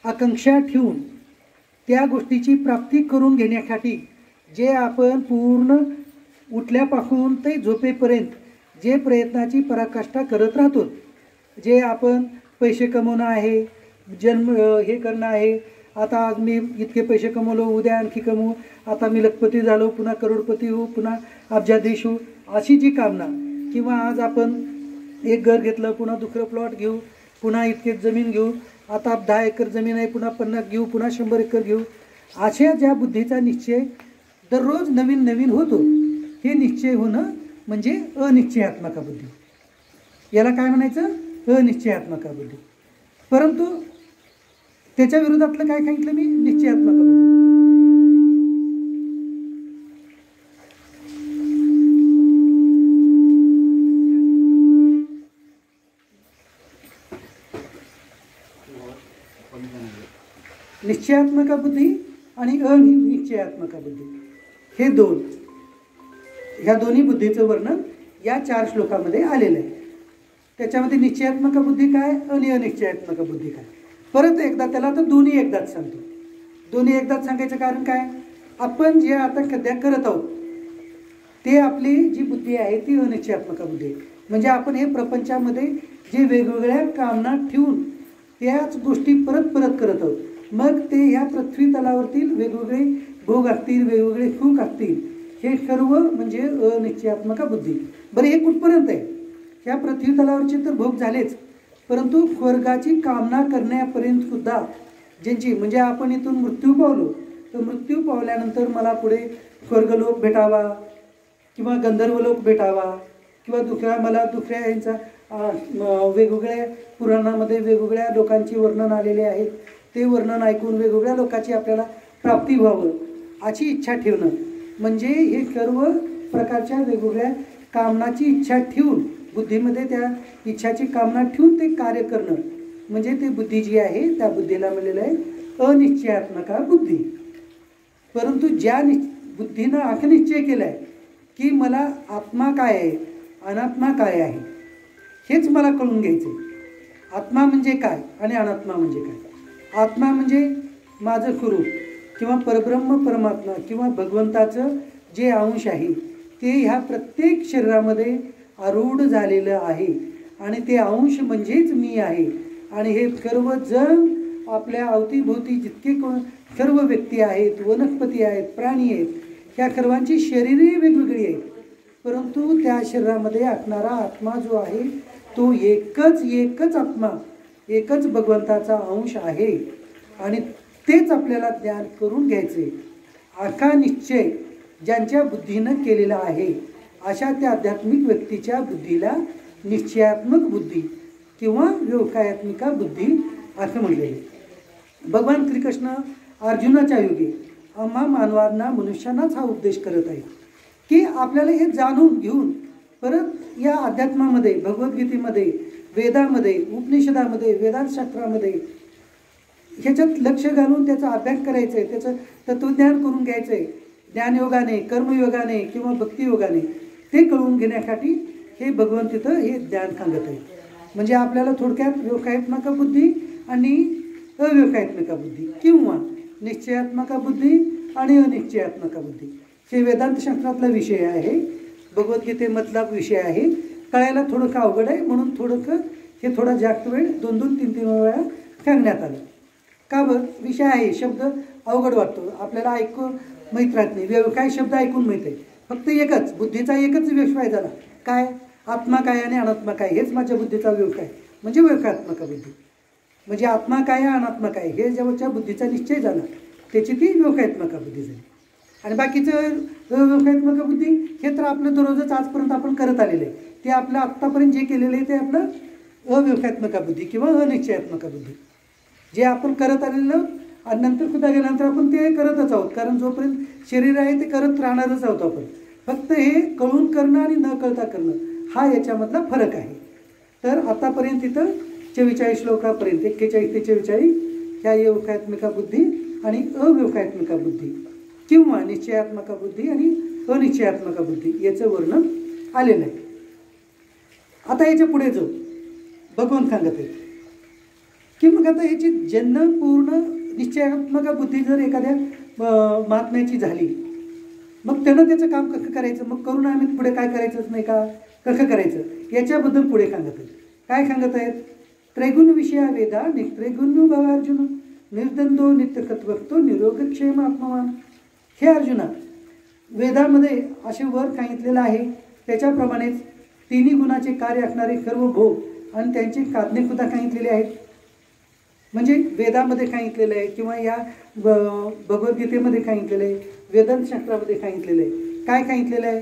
आकांक्षा ठेवून त्या गोष्टीची प्राप्ती करून घेण्यासाठी जे आपण पूर्ण उठल्यापासून ते झोपेपर्यंत जे प्रयत्नाची पराकाष्ठा करत राहतो, जे आपण पैसे कमवणं आहे, जन्म हे करणं आहे, आता आज मी इतके पैसे कमवलो, उद्या आणखी कमवू, आता मी लखपती झालो, पुन्हा करोडपती होऊ, पुन्हा अब्जाधीश होऊ, अशी जी कामना, किंवा आज आपण एक घर घेतलं, पुन्हा दुसरं प्लॉट घेऊ, पुन्हा इतके जमीन घेऊ, आता 10 एकर जमीन आहे, पुन्हा 50 घेऊ, पुन्हा 100 एकर घेऊ, अशा ज्या बुद्धीचा निश्चय दररोज नवीन नवीन होतो, हे निश्चय होणं म्हणजे अनिश्चयात्मिका बुद्धी. याला काय म्हणायचं, अनिश्चयात्मिका बुद्धी. परंतु त्याच्या विरोधातलं काय सांगितलं मी, निश्चयात्मिका बुद्धी. निश्चयात्मिका बुद्धी आणि अनिश्चयात्मिका बुद्धी हे ह्या दोन्ही बुद्धीचं वर्णन या 4 श्लोकामध्ये आलेलं आहे. त्याच्यामध्ये निश्चयात्मिका बुद्धी काय आणि अनिश्चयात्मिका बुद्धी काय, परत एकदा त्याला तर दोन्ही एकदाच सांगतो. दोन्ही एकदाच सांगायचं कारण काय, आपण जे आता सध्या करत आहोत ते आपली जी बुद्धी आहे ती अनिश्चयात्मका बुद्धी आहे. म्हणजे आपण हे प्रपंचामध्ये जे वेगवेगळ्या कामना ठेवून त्याच गोष्टी परत परत करत आहोत. मग ते ह्या पृथ्वी तलावरतील वेगवेगळे भोग असतील, वेगवेगळे सुख असतील, हे सर्व म्हणजे अनिश्चयात्मका बुद्धी. बरं, हे कुठपर्यंत आहे? ह्या पृथ्वी तलावरचे तर भोग झालेच, परंतु स्वर्गाची कामना करण्यापर्यंत सुद्धा ज्यांची, म्हणजे आपण इथून मृत्यू पावलो तर मृत्यू पावल्यानंतर मला पुढे स्वर्गलोक भेटावा किंवा गंधर्वलोक भेटावा किंवा मला दुसऱ्या यांचा वेगवेगळ्या पुराणामध्ये वेगवेगळ्या लोकांची वर्णन आलेले आहेत, ते वर्णन ऐकून वेगवेगळ्या लोकांची आपल्याला प्राप्ती व्हावं अशी इच्छा ठेवणं, म्हणजे हे सर्व प्रकारच्या वेगवेगळ्या कामनाची इच्छा ठेवून, बुद्धीमध्ये त्या इच्छाची कामना ठेवून ते कार्य करणं, म्हणजे ते बुद्धी जी आहे त्या बुद्धीला मिळलेलं आहे अनिश्चयात्मका बुद्धी. परंतु ज्या बुद्धीनं असा निश्चय केला आहे की मला आत्मा काय आहे, अनात्मा काय आहे, हेच मला कळून घ्यायचं. आत्मा म्हणजे काय आणि अनात्मा म्हणजे काय. आत्मा म्हणजे माझं स्वरूप किंवा परब्रह्म परमात्मा किंवा भगवंताचं जे अंश आहे ते ह्या प्रत्येक शरीरामध्ये आरूढ झालेलं आहे आणि ते अंश म्हणजेच मी आहे. आणि हे सर्व जण आपल्या अवतीभोवती जितके सर्व व्यक्ती आहेत, वनस्पती आहेत, प्राणी आहेत, ह्या सर्वांची शरीरे वेगवेगळी आहेत, परंतु त्या शरीरामध्ये असणारा आत्मा जो आहे तो एकच आत्मा, एकच भगवंताचा अंश आहे. आणि तेच आपल्याला ज्ञान करून घ्यायचे. असा निश्चय ज्यांच्या बुद्धीनं केलेला आहे अशा त्या आध्यात्मिक व्यक्तीच्या बुद्धीला निश्चयात्मक बुद्धी किंवा व्यवसायात्मिका बुद्धी असं म्हटलेले. भगवान श्रीकृष्ण अर्जुनाच्या युगे आम्हा मानवांना, मनुष्यांनाच हा उपदेश करत आहे की आपल्याला हे जाणून घेऊन परत या अध्यात्मामध्ये, भगवद्गीतेमध्ये, वेदामध्ये, उपनिषदामध्ये, वेदांतशास्त्रामध्ये ह्याच्यात लक्ष घालून त्याचा अभ्यास करायचा आहे, त्याचं तत्वज्ञान करून घ्यायचं आहे. ज्ञानयोगाने, कर्मयोगाने किंवा भक्तियोगाने ते कळून घेण्यासाठी हे भगवंत तिथं हे ज्ञान सांगत आहे. म्हणजे आपल्याला थोडक्यात व्यवसायात्मका बुद्धी आणि अव्यवसायात्मका बुद्धी किंवा निश्चयात्मका बुद्धी आणि अनिश्चयात्मका बुद्धी हे वेदांतशास्त्रातला विषय आहे, भगवद्गीतेमधला विषय आहे. कळायला थोडंसं अवघड आहे म्हणून थोडंसं हे थोडा जास्त वेळ 2-3 वेळा सांगण्यात आलं. का बरं? विषय आहे, शब्द अवघड वाटतो आपल्याला, ऐकून माहीत राहत नाही. व्यवसाय शब्द ऐकून माहीत आहे, फक्त एकच बुद्धीचा एकच व्यवसाय झाला, काय आत्मा काय आणि अनात्मा काय, हेच माझ्या बुद्धीचा व्यवसाय म्हणजे व्यवसायात्मका बुद्धी. म्हणजे आत्मा काय अनात्मा काय हे जेव्हाच्या बुद्धीचा निश्चय झाला त्याची ती व्यवसायात्मका बुद्धी झाली. आणि बाकीचं व्यवसायात्मका बुद्धी हे तर आपलं दररोजच आजपर्यंत आपण करत आलेलं आहे, ते आपलं आत्तापर्यंत जे केलेलं आहे ते आपलं अव्यवसायात्मका बुद्धी किंवा अनिश्चयात्मका बुद्धी, जे आपण करत आलेलं आणि नंतर सुद्धा गेल्यानंतर आपण ते करतच आहोत, कारण जोपर्यंत शरीर आहे ते करत राहणारच आहोत आपण. फक्त हे कळून करणं आणि न कळता करणं हा याच्यामधला फरक आहे. तर आतापर्यंत इथं 44 श्लोकापर्यंत 41 ते 44 ह्या व्यवसायात्मिका बुद्धी आणि अव्यवसायात्मिका बुद्धी किंवा निश्चयात्मका बुद्धी आणि अनिश्चयात्मका बुद्धी याचं वर्णन आलेलं आहे. आता याच्या पुढे जाऊ. भगवान सांगत आहे की मग आता याची पूर्ण निश्चयात्मका बुद्धी जर एखाद्या महात्म्याची झाली मग त्यानं त्याचं काम कसं करायचं, मग करून आम्ही पुढे काय करायचंच नाही का, कसं करायचं याच्याबद्दल पुढे सांगत आहेत. काय सांगत आहेत? त्रैगुण विषया वेदा निस्त्रैगुण्यो भव अर्जुन निर्द्वंद्वो नित्यसत्वस्तो निरोगक्षेम आत्मवान. हे अर्जुना, वेदामध्ये असे वर सांगितलेलं आहे त्याच्याप्रमाणेच तिन्ही गुणाचे कार्य असणारे सर्व भोग आणि त्यांचे साधने सुद्धा सांगितलेले आहेत. म्हणजे वेदामध्ये सांगितलेलं आहे किंवा या भगवद्गीतेमध्ये सांगितलेलं आहे, वेदांतशास्त्रामध्ये सांगितलेलं आहे. काय सांगितलेलं आहे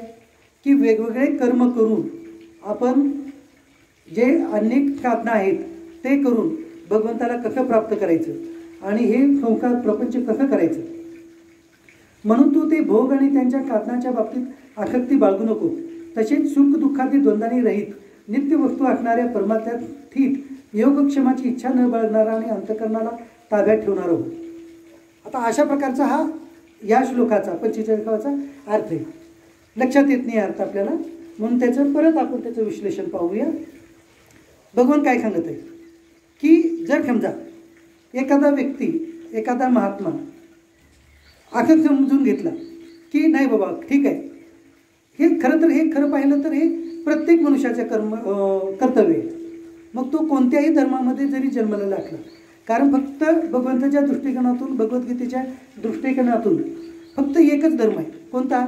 की वेगवेगळे कर्म करून आपण जे अनेक साधना आहेत ते करून भगवंताला कसं प्राप्त करायचं आणि हे संसार प्रपंच कसं करायचं. म्हणून तू ते भोग आणि त्यांच्या साधनाच्या बाबतीत आसक्ती बाळगू नको. तसेच सुख दुःखातील द्वंद्वानी रहित नित्य वस्तू असणाऱ्या परमात्म्यात स्थित योगक्षेमाची इच्छा न बाळगणारा आणि अंतःकरणाला ताब्यात ठेवणारा हो. आता अशा प्रकारचा हा या श्लोकाचा 45वा अर्थ आहे. लक्षात येत नाही अर्थ आपल्याला, म्हणून त्याचं परत आपण त्याचं विश्लेषण पाहूया. भगवान काय सांगत आहे की जर समजा एखादा व्यक्ती, एखादा महात्मा असं समजून घेतला की नाही बाबा ठीक आहे, हे खरं पाहिलं तर हे प्रत्येक मनुष्याचं कर्तव्य आहे. मग तो कोणत्याही धर्मामध्ये जरी जन्माला लागला, कारण फक्त भगवंताच्या दृष्टिकोनातून, भगवद्गीतेच्या दृष्टिकोनातून फक्त एकच धर्म आहे. कोणता?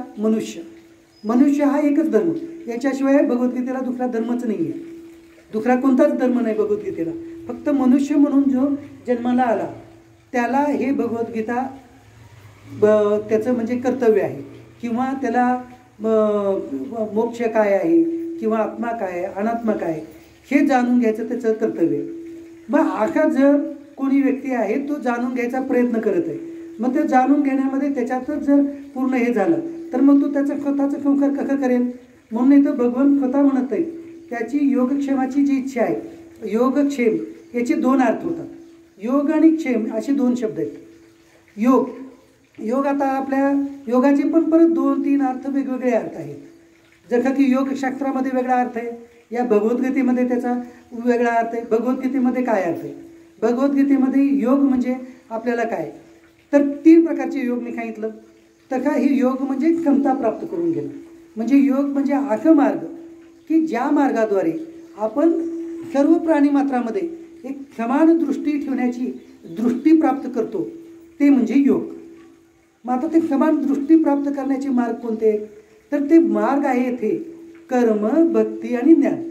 मनुष्य हा एकच धर्म. याच्याशिवाय भगवद्गीतेला दुसरा धर्मच नाही आहे. दुसरा कोणताच धर्म नाही भगवद्गीतेला. फक्त मनुष्य म्हणून जो जन्माला आला त्याला हे भगवद्गीता त्याचं म्हणजे कर्तव्य आहे, किंवा त्याला मोक्ष काय आहे, किंवा आत्मा काय आहे, अनात्मा काय आहे, हे जाणून घ्यायचं त्याचं कर्तव्य आहे. मग असा जर कोणी व्यक्ती आहे तो जाणून घ्यायचा प्रयत्न करत आहे, मग ते जाणून घेण्यामध्ये त्याच्यातच जर पूर्ण हे झालं तर मग तो त्याचं स्वतःचं संस्कार कसं करेल. म्हणून इथं भगवान स्वतः म्हणत आहे त्याची योगक्षेमाची जी इच्छा आहे, योगक्षेम याचे दोन अर्थ होतात. योग आणि क्षेम असे दोन शब्द आहेत. योग आता आपल्या योगाचे पण परत 2-3 अर्थ वेगवेगळे अर्थ आहेत. जसं की योगशास्त्रामध्ये वेगळा अर्थ आहे, या भगवद्गीतेमध्ये त्याचा वेगळा अर्थ आहे. भगवद्गीतेमध्ये काय अर्थ आहे? भगवद्गीतेमध्ये योग म्हणजे आपल्याला काय, तर 3 प्रकारचे योग मी सांगितलं. तर का हे योग म्हणजे क्षमता प्राप्त करून घेणं. म्हणजे योग म्हणजे असा मार्ग की ज्या मार्गाद्वारे आपण सर्व प्राणीमात्रामध्ये एक समान दृष्टी ठेवण्याची दृष्टी प्राप्त करतो, ते म्हणजे योग. मग आता ते समान दृष्टी प्राप्त करण्याचे मार्ग कोणते? तर ते मार्ग आहे ते कर्म, भक्ती आणि ज्ञान.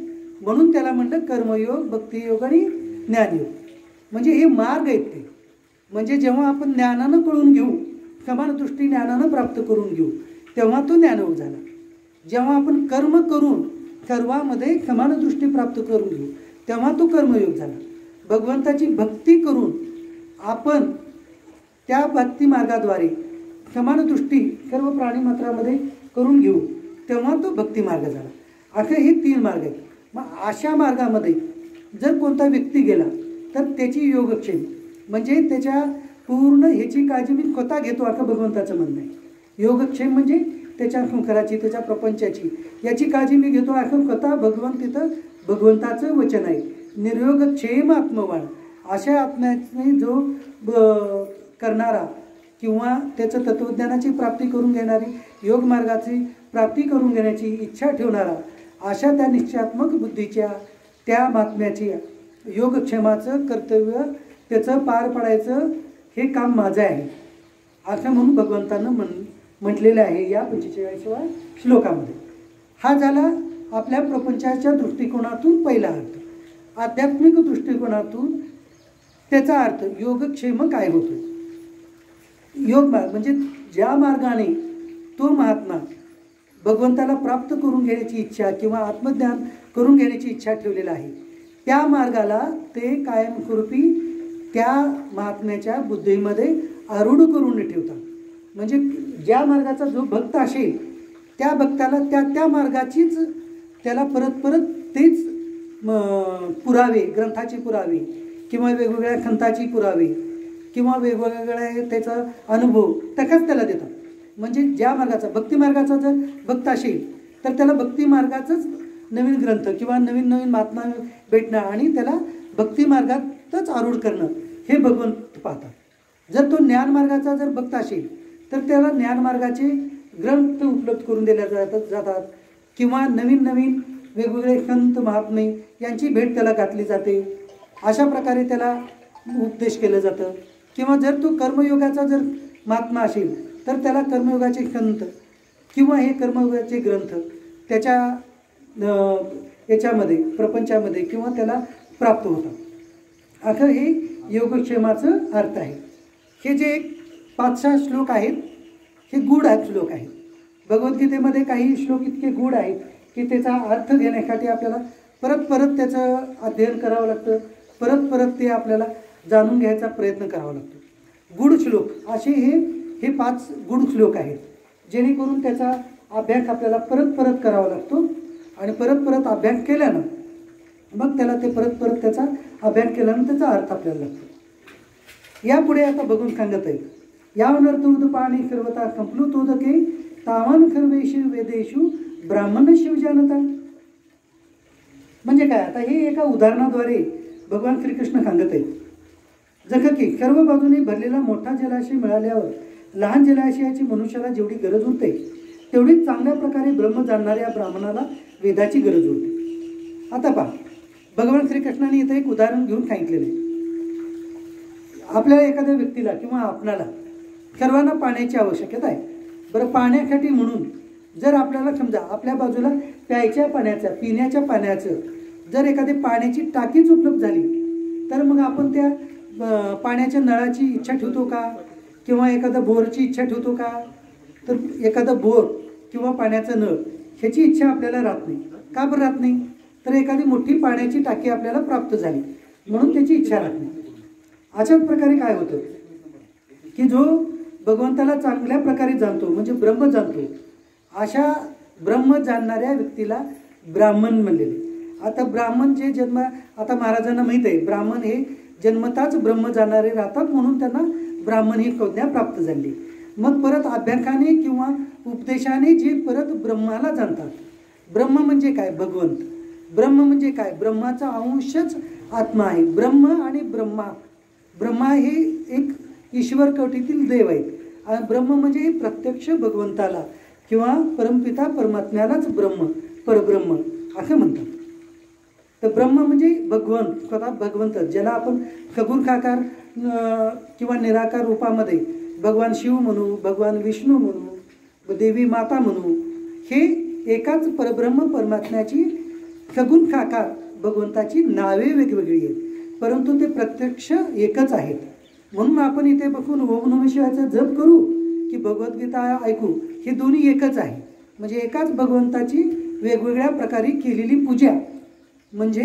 म्हणून त्याला म्हणलं कर्मयोग, भक्तियोग आणि ज्ञानयोग. म्हणजे हे मार्ग आहेत ते. म्हणजे जेव्हा आपण ज्ञानानं कळून घेऊ, समान दृष्टी ज्ञानानं प्राप्त करून घेऊ, तेव्हा तो ज्ञानयोग झाला. जेव्हा आपण कर्म करून सर्वामध्ये समान दृष्टी प्राप्त करून घेऊ, तेव्हा तो कर्मयोग झाला. भगवंताची भक्ती करून आपण त्या भक्ती मार्गाद्वारे समान दृष्टी सर्व प्राणीमात्रामध्ये करून घेऊ, तेव्हा तो भक्ती मार्ग झाला. असे हे 3 मार्ग आहेत. मग अशा मार्गामध्ये जर कोणता व्यक्ती गेला तर त्याची योगक्षेम म्हणजे त्याच्या पूर्ण ह्याची काळजी मी स्वतः घेतो असं भगवंताचं म्हणणं आहे. योगक्षेम म्हणजे त्याच्या संसाराची, त्याच्या प्रपंचाची याची काळजी मी घेतो असं स्वतः तिथं भगवंताचं वचन आहे. निर्योगक्षेम आत्मवान, अशा आत्म्याने जो करणारा किंवा त्याचं तत्वज्ञानाची प्राप्ती करून घेणारी, योग मार्गाची प्राप्ती करून घेण्याची इच्छा ठेवणारा, अशा त्या निश्चयात्मक बुद्धीच्या त्या महात्म्याची योगक्षेमाचं कर्तव्य त्याचं पार पाडायचं हे काम माझं आहे असं म्हणून भगवंतानं म्हटलेलं आहे या 45व्या श्लोकामध्ये. हा झाला आपल्या प्रपंचाच्या दृष्टिकोनातून पहिला अर्थ. आध्यात्मिक दृष्टिकोनातून त्याचा अर्थ योगक्षेम काय होतो. योग मार्ग म्हणजे ज्या मार्गाने तो महात्मा भगवंताला प्राप्त करून घेण्याची इच्छा किंवा आत्मज्ञान करून घेण्याची इच्छा ठेवलेला आहे, त्या मार्गाला ते कायमस्वरूपी त्या महात्म्याच्या बुद्धीमध्ये आरूढ करून ठेवतात. म्हणजे ज्या मार्गाचा जो भक्त असेल त्या भक्ताला त्या मार्गाचीच त्याला परत तेच पुरावे, ग्रंथाचे पुरावे किंवा वेगवेगळ्या खंताची पुरावे किंवा वेगवेगळ्या त्याचा अनुभव तसाच त्याला देतात. म्हणजे ज्या मार्गाचा, भक्ती मार्गाचा जर भक्त असेल तर त्याला भक्ती मार्गाचंच नवीन ग्रंथ किंवा नवीन महात्मा भेटणं आणि त्याला भक्ती मार्गातच आरूढ करणं हे भगवंत पाहतात. जर तो ज्ञान मार्गाचा जर भक्त असेल तर त्याला ज्ञान मार्गाचे ग्रंथ उपलब्ध करून दिल्या जातात किंवा नवीन वेगवेगळे संत महात्मे यांची भेट त्याला घातली जाते. अशा प्रकारे त्याला उपदेश केलं जातं. किंवा जर तो कर्मयोगाचा जर महात्मा असेल तर त्याला कर्मयोगाचे संत किंवा हे कर्मयोगाचे ग्रंथ त्याच्या याच्यामध्ये प्रपंचामध्ये किंवा त्याला प्राप्त होतात. असं हे योगक्षेमाचं अर्थ आहे. हे जे 5-6 श्लोक आहेत हे गूढ श्लोक आहेत. भगवद्गीतेमध्ये काही श्लोक इतके गूढ आहेत की त्याचा अर्थ घेण्यासाठी आपल्याला परत त्याचं अध्ययन करावं लागतं, परत ते आपल्याला जाणून घ्यायचा प्रयत्न करावा लागतो. गूढ श्लोक असे हे 5 गूढ श्लोक आहेत, जेणेकरून त्याचा अभ्यास आपल्याला परत करावा लागतो. आणि परत अभ्यास केल्यानं मग त्याला ते परत त्याचा अभ्यास केल्यानं त्याचा अर्थ आपल्याला लागतो. यापुढे आता बघून सांगत आहे, यावनर्तूद पाणी सर्वता संप्लुतोदके तावन सर्वेषु वेदेषु ब्राह्मण शिवजानता. म्हणजे काय, आता हे एका उदाहरणाद्वारे भगवान श्रीकृष्ण सांगत आहेत. जसं की सर्व बाजूने भरलेला मोठा जलाशय मिळाल्यावर लहान जलाशयाची मनुष्याला जेवढी गरज उरते तेवढीच चांगल्या प्रकारे ब्रह्म जाणणाऱ्या ब्राह्मणाला वेदाची गरज होती. आता पहा, भगवान श्रीकृष्णाने इथं एक उदाहरण घेऊन सांगितलेलं आहे. आपल्याला एखाद्या व्यक्तीला किंवा आपणाला सर्वांना पाण्याची आवश्यकता आहे. बरं, पाण्यासाठी म्हणून जर आपल्याला समजा आपल्या बाजूला प्यायच्या पाण्याचं, पिण्याच्या पाण्याचं जर एखादी पाण्याची टाकीच उपलब्ध झाली, तर मग आपण त्या पाण्याच्या नळाची इच्छा ठेवतो का? किंवा एखादा बोरची इच्छा ठेवतो का? तर एखादा बोर किंवा पाण्याचं नळ ह्याची इच्छा आपल्याला राहत नाही. का बरं राहत नाही? तर एखादी मोठी पाण्याची टाकी आपल्याला प्राप्त झाली म्हणून त्याची इच्छा राहत नाही. अशाच प्रकारे काय होतं की जो भगवंताला चांगल्या प्रकारे जाणतो, म्हणजे ब्रह्म जाणतो, अशा ब्रह्म जाणणाऱ्या व्यक्तीला ब्राह्मण म्हणलेले. आता ब्राह्मण जे जन्म, आता महाराजांना माहीत आहे ब्राह्मण हे जन्मताच ब्रह्म जाणारे राहतात म्हणून त्यांना ब्राह्मण ही संज्ञा प्राप्त झाली. मग परत अभ्यासाने किंवा उपदेशाने जे परत ब्रह्माला जाणतात. ब्रह्म म्हणजे काय? भगवंत. ब्रह्म म्हणजे काय? ब्रह्माचा अंशच आत्मा आहे. ब्रह्म आणि ब्रह्मा हे एक ईश्वर कोटीतील देव आहेत. ब्रह्म म्हणजे प्रत्यक्ष भगवंताला किंवा परमपिता परमात्म्यालाच ब्रह्म, परब्रह्म असं म्हणतात. तर ब्रह्म म्हणजे भगवंत, स्वतः भगवंत, ज्याला आपण खगुरखाकार किंवा निराकार रूपामध्ये भगवान शिव म्हणू, भगवान विष्णू म्हणू, देवी माता म्हणू, हे एकाच परब्रह्म परमात्म्याची सगुण साकार भगवंताची नावे वेगवेगळी आहेत, परंतु ते प्रत्यक्ष एकच आहेत. म्हणून आपण इथे बघून ओम नमः शिवायचा जप करू की भगवद्गीता ऐकू, हे दोन्ही एकच आहे. म्हणजे एकाच भगवंताची वेगवेगळ्या प्रकारे केलेली पूजा, म्हणजे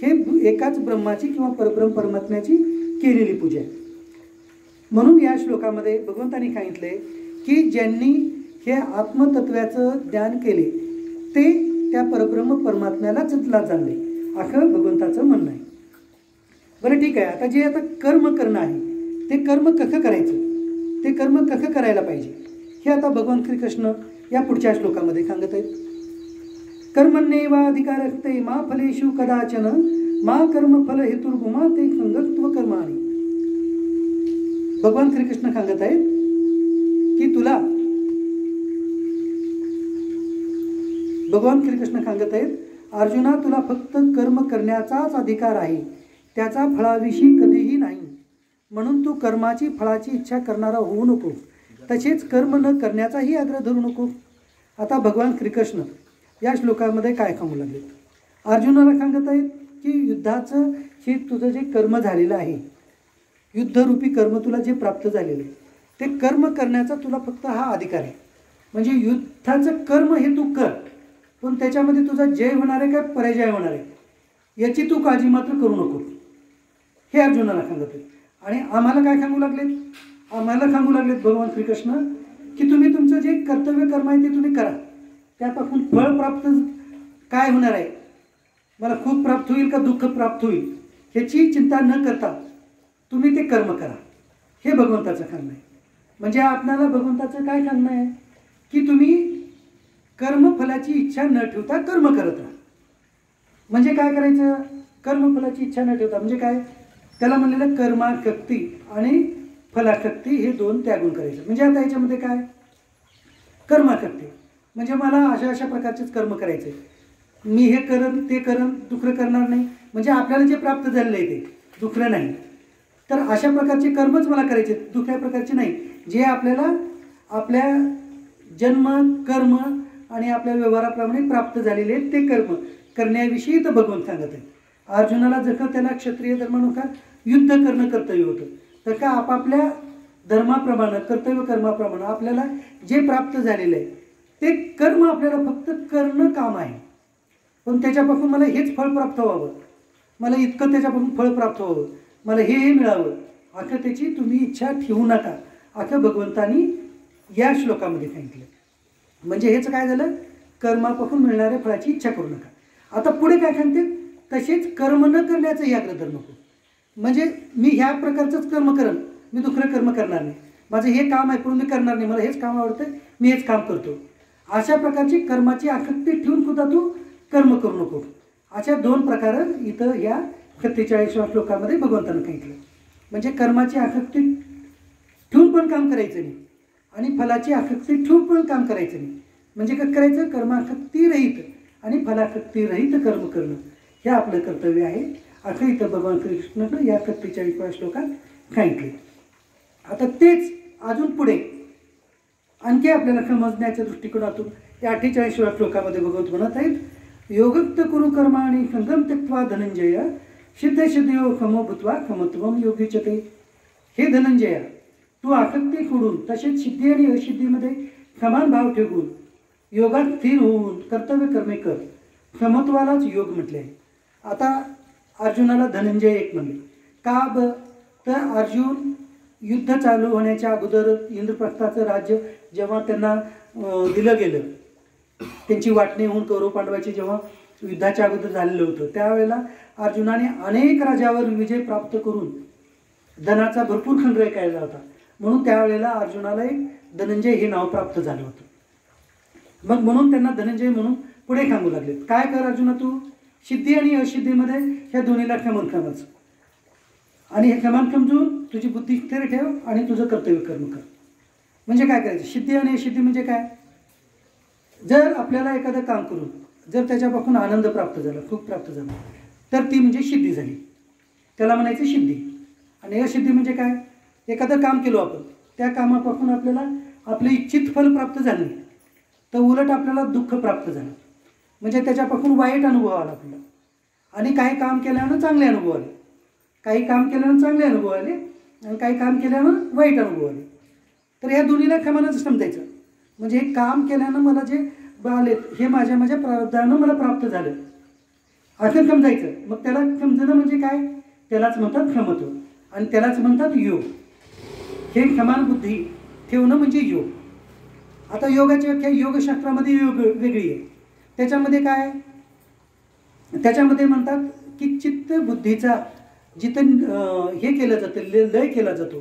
हे एकाच ब्रह्माची किंवा परब्रह्म परमात्म्याची केलेली पूजा. म्हणून या श्लोकामध्ये भगवंतांनी सांगितले की ज्यांनी हे आत्मतत्वाचं ज्ञान केले ते त्या परब्रह्म परमात्म्यालाच जाणले, असं भगवंताचं म्हणणं आहे. बरं ठीक आहे, आता जे आता कर्म करणं आहे ते कर्म कसं करायचं, ते कर्म कसं करायला पाहिजे हे आता भगवान श्रीकृष्ण या पुढच्या श्लोकामध्ये सांगत आहेत. कर्मण्येवाधिकारस्ते मा फलेषु कदाचन मा कर्मफल हेतुर्गुमा ते संगत्व कर्माणि. भगवान श्रीकृष्ण सांगत आहेत की तुला, भगवान श्रीकृष्ण सांगत आहेत अर्जुना, तुला फक्त कर्म करण्याचाच अधिकार आहे, त्याचा फळाविषयी कधीही नाही. म्हणून तू कर्माची फळाची इच्छा करणारा होऊ नको, तसेच कर्म न करण्याचाही आग्रह धरू नको. आता भगवान श्रीकृष्ण या श्लोकामध्ये काय सांगू लागले? अर्जुनाला सांगत आहेत की युद्धाचं हे तुझं जे कर्म झालेलं आहे, युद्धरूपी कर्म तुला जे प्राप्त झालेलं आहे, ते कर्म करण्याचा तुला फक्त हा अधिकार आहे. म्हणजे युद्धाचं कर्म हे तू कर, पण त्याच्यामध्ये तुझा जय होणार आहे का पराजय होणार आहे याची तू काळजी मात्र करू नको, हे अर्जुनाला सांगत आहेत. आणि आम्हाला काय सांगू लागलेत? आम्हाला सांगू लागलेत भगवान श्रीकृष्ण की तुम्ही तुमचं जे कर्तव्य कर्म आहे ते तुम्ही करा, त्यापासून फळ प्राप्त काय होणार आहे, मला खूप प्राप्त होईल का दुःख प्राप्त होईल ह्याची चिंता न करता तुम्ही ते कर्म करा, हे भगवंताचं सांगणं आहे. म्हणजे आपल्याला भगवंताचं काय सांगणं आहे की तुम्ही कर्मफलाची इच्छा न ठेवता कर्म करत राहा. म्हणजे काय करायचं? कर्मफलाची इच्छा न ठेवता म्हणजे काय? त्याला म्हणलेलं कर्माशक्ती आणि फलाशक्ती हे दोन त्यागून करायचं. म्हणजे आता याच्यामध्ये काय? कर्माशक्ती म्हणजे मला अशा अशा प्रकारचेच कर्म करायचे, मी हे करन ते करन, दुसरं करणार नाही, म्हणजे आपल्याला जे प्राप्त झालेलं आहे ते दुसरं नाही. तर अशा प्रकारचे कर्मच मला करायचे, दुसऱ्या प्रकारचे नाही, जे आपल्याला आपल्या जन्म कर्म आणि आपल्या व्यवहाराप्रमाणे प्राप्त झालेले आहेत ते कर्म करण्याविषयी तर भगवान सांगत आहे. अर्जुनाला जसं त्याला क्षत्रिय धर्मानुसार युद्ध करणं कर्तव्य होतं, तर का आपापल्या धर्माप्रमाणे कर्तव्य कर्माप्रमाणे आपल्याला जे प्राप्त झालेलं आहे ते कर्म आपल्याला फक्त करणं काम आहे. पण त्याच्यापासून मला हेच फळ प्राप्त व्हावं, मला इतकं त्याच्यापासून फळ प्राप्त व्हावं, मला हे मिळावं असं त्याची तुम्ही इच्छा ठेवू नका, असं भगवंतानी या श्लोकामध्ये सांगितलं. म्हणजे हेच काय झालं? कर्मापासून मिळणाऱ्या फळाची इच्छा करू नका. आता पुढे काय सांगते? तसेच कर्म न करण्याचंही आग्रह धरू नको. म्हणजे मी ह्या प्रकारचंच कर्म करेन, मी दुसरं कर्म करणार नाही, माझं हे काम आहे पण मी करणार नाही, मला हेच काम आवडतं मी हेच काम करतो, अशा प्रकारची कर्माची आसक्ती ठेवून सुद्धा तू कर्म करू नको. अशा दोन प्रकार इथं या 47व्या श्लोकामध्ये भगवंतानं सांगितलं. म्हणजे कर्माची आसक्ती ठेवून पण काम करायचं नाही आणि फलाची आसक्ती ठेवून पण काम करायचं नाही. म्हणजे काय करायचं? कर्मासक्ती रहित आणि फलासक्ती रहित कर्म करणं हे आपलं कर्तव्य आहे, असं इथं भगवान श्रीकृष्णानं या 47व्या श्लोकात सांगितले. आता तेच अजून पुढे आणखी आपल्याला समजण्याच्या दृष्टिकोनातून या 48व्या श्लोकामध्ये भगवत म्हणत आहेत, योगक्त कुरु कर्माणि संगम त्यक्त्वा धनंजय सिद्ध सिद्धयो खमो भूत्वा खमत्वम योगीचते. हे धनंजया, तू आसक्ती सोडून तसेच सिद्धी आणि असिद्धीमध्ये समान भाव ठेवून योगात स्थिर होऊन कर्तव्य कर्मे कर. समत्वालाच योग म्हटले आहे. आता अर्जुनाला धनंजय एक म्हणले का तर अर्जुन युद्ध चालू होण्याच्या अगोदर इंद्रप्रस्थाचं राज्य जेव्हा त्यांना दिलं गेलं, त्यांची वाटणी होऊन कौरव पांडवाची जेव्हा युद्धाच्या अगोदर झालेलं होतं, त्यावेळेला अर्जुनाने अनेक राजावर विजय प्राप्त करून धनाचा भरपूर संग्रह केला होता. म्हणून त्यावेळेला अर्जुनाला एक धनंजय हे नाव प्राप्त झालं होतं. मग म्हणून त्यांना धनंजय म्हणून पुढे सांगू लागले, काय कर अर्जुना, तू सिद्धी आणि असिद्धीमध्ये ह्या दोन्हीला क्षमन समज आणि हे क्षमान समजून तुझी बुद्धी स्थिर ठेव आणि तुझं कर्तव्य कर्म कर. म्हणजे काय करायचं? सिद्धी आणि असिद्धी म्हणजे काय? जर आपल्याला एखादं काम करून जर त्याच्यापासून आनंद प्राप्त झाला, सुख प्राप्त झालं, तर ती म्हणजे सिद्धी झाली, त्याला म्हणायचं सिद्धी. आणि असिद्धी म्हणजे काय? एखादं काम केलो आपण, त्या कामापासून आपल्याला आपलं इच्छित फल प्राप्त झालं नाही, तर उलट आपल्याला दुःख प्राप्त झालं, म्हणजे त्याच्यापासून वाईट अनुभव आला आपल्याला. आणि काही काम केल्यानं चांगले अनुभव आले, काही काम केल्यानं चांगले अनुभव आले आणि काही काम केल्यानं वाईट अनुभव आले. तर ह्या दोन्हीला क्षमानच समजायचं. म्हणजे हे काम केल्यानं मला जे आले हे माझ्या प्रारब्धानं मला प्राप्त झालं असं समजायचं. मग त्याला समजणं म्हणजे काय? त्यालाच म्हणतात क्षमत्व आणि त्यालाच म्हणतात योग. हे समान बुद्धी ठेवणं म्हणजे योग. आता योगाची व्याख्या योगशास्त्रामध्ये योग वेगळी आहे. त्याच्यामध्ये काय? त्याच्यामध्ये म्हणतात की चित्त बुद्धीचा जिथं हे केलं जातं, लय केला जातो,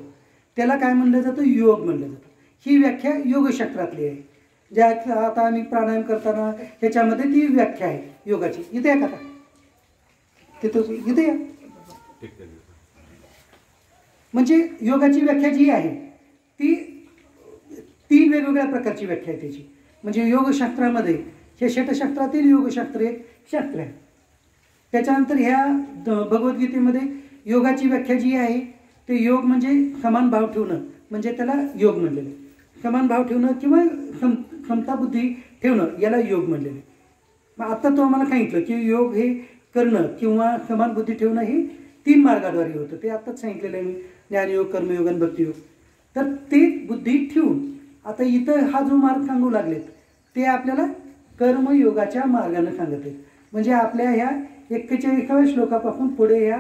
त्याला काय म्हणलं जातं? योग म्हणलं जातं. ही व्याख्या योगशास्त्रातली आहे. ज्या आता आम्ही प्राणायाम करताना ह्याच्यामध्ये ती व्याख्या आहे योगाची. इथे या का? तिथं इथे या. म्हणजे योगाची व्याख्या जी आहे ती 3 वेगवेगळ्या प्रकारची व्याख्या आहे त्याची. म्हणजे योगशास्त्रामध्ये हे षटशास्त्रातील योगशास्त्र एक शास्त्र आहे. त्याच्यानंतर ह्या भगवद्गीतेमध्ये योगाची व्याख्या जी आहे ते योग म्हणजे समान भाव ठेवणं, म्हणजे त्याला योग म्हणलेलं आहे. समान भाव ठेवणं किंवा समता बुद्धी ठेवणं याला योग म्हणलेलं आहे. मग आता तो आम्हाला सांगितलं की योग हे करणं किंवा समान बुद्धी ठेवणं हे 3 मार्गाद्वारे होतं. ते आत्ताच सांगितलेलं आहे मी, ज्ञानयोग, कर्मयोग आणि भक्तियोग. तर ते बुद्धी ठेवून आता इथं हा जो मार्ग सांगू लागलेत ते आपल्याला कर्मयोगाच्या मार्गाने सांगत आहेत. म्हणजे आपल्या ह्या 41व्या श्लोकापासून पुढे ह्या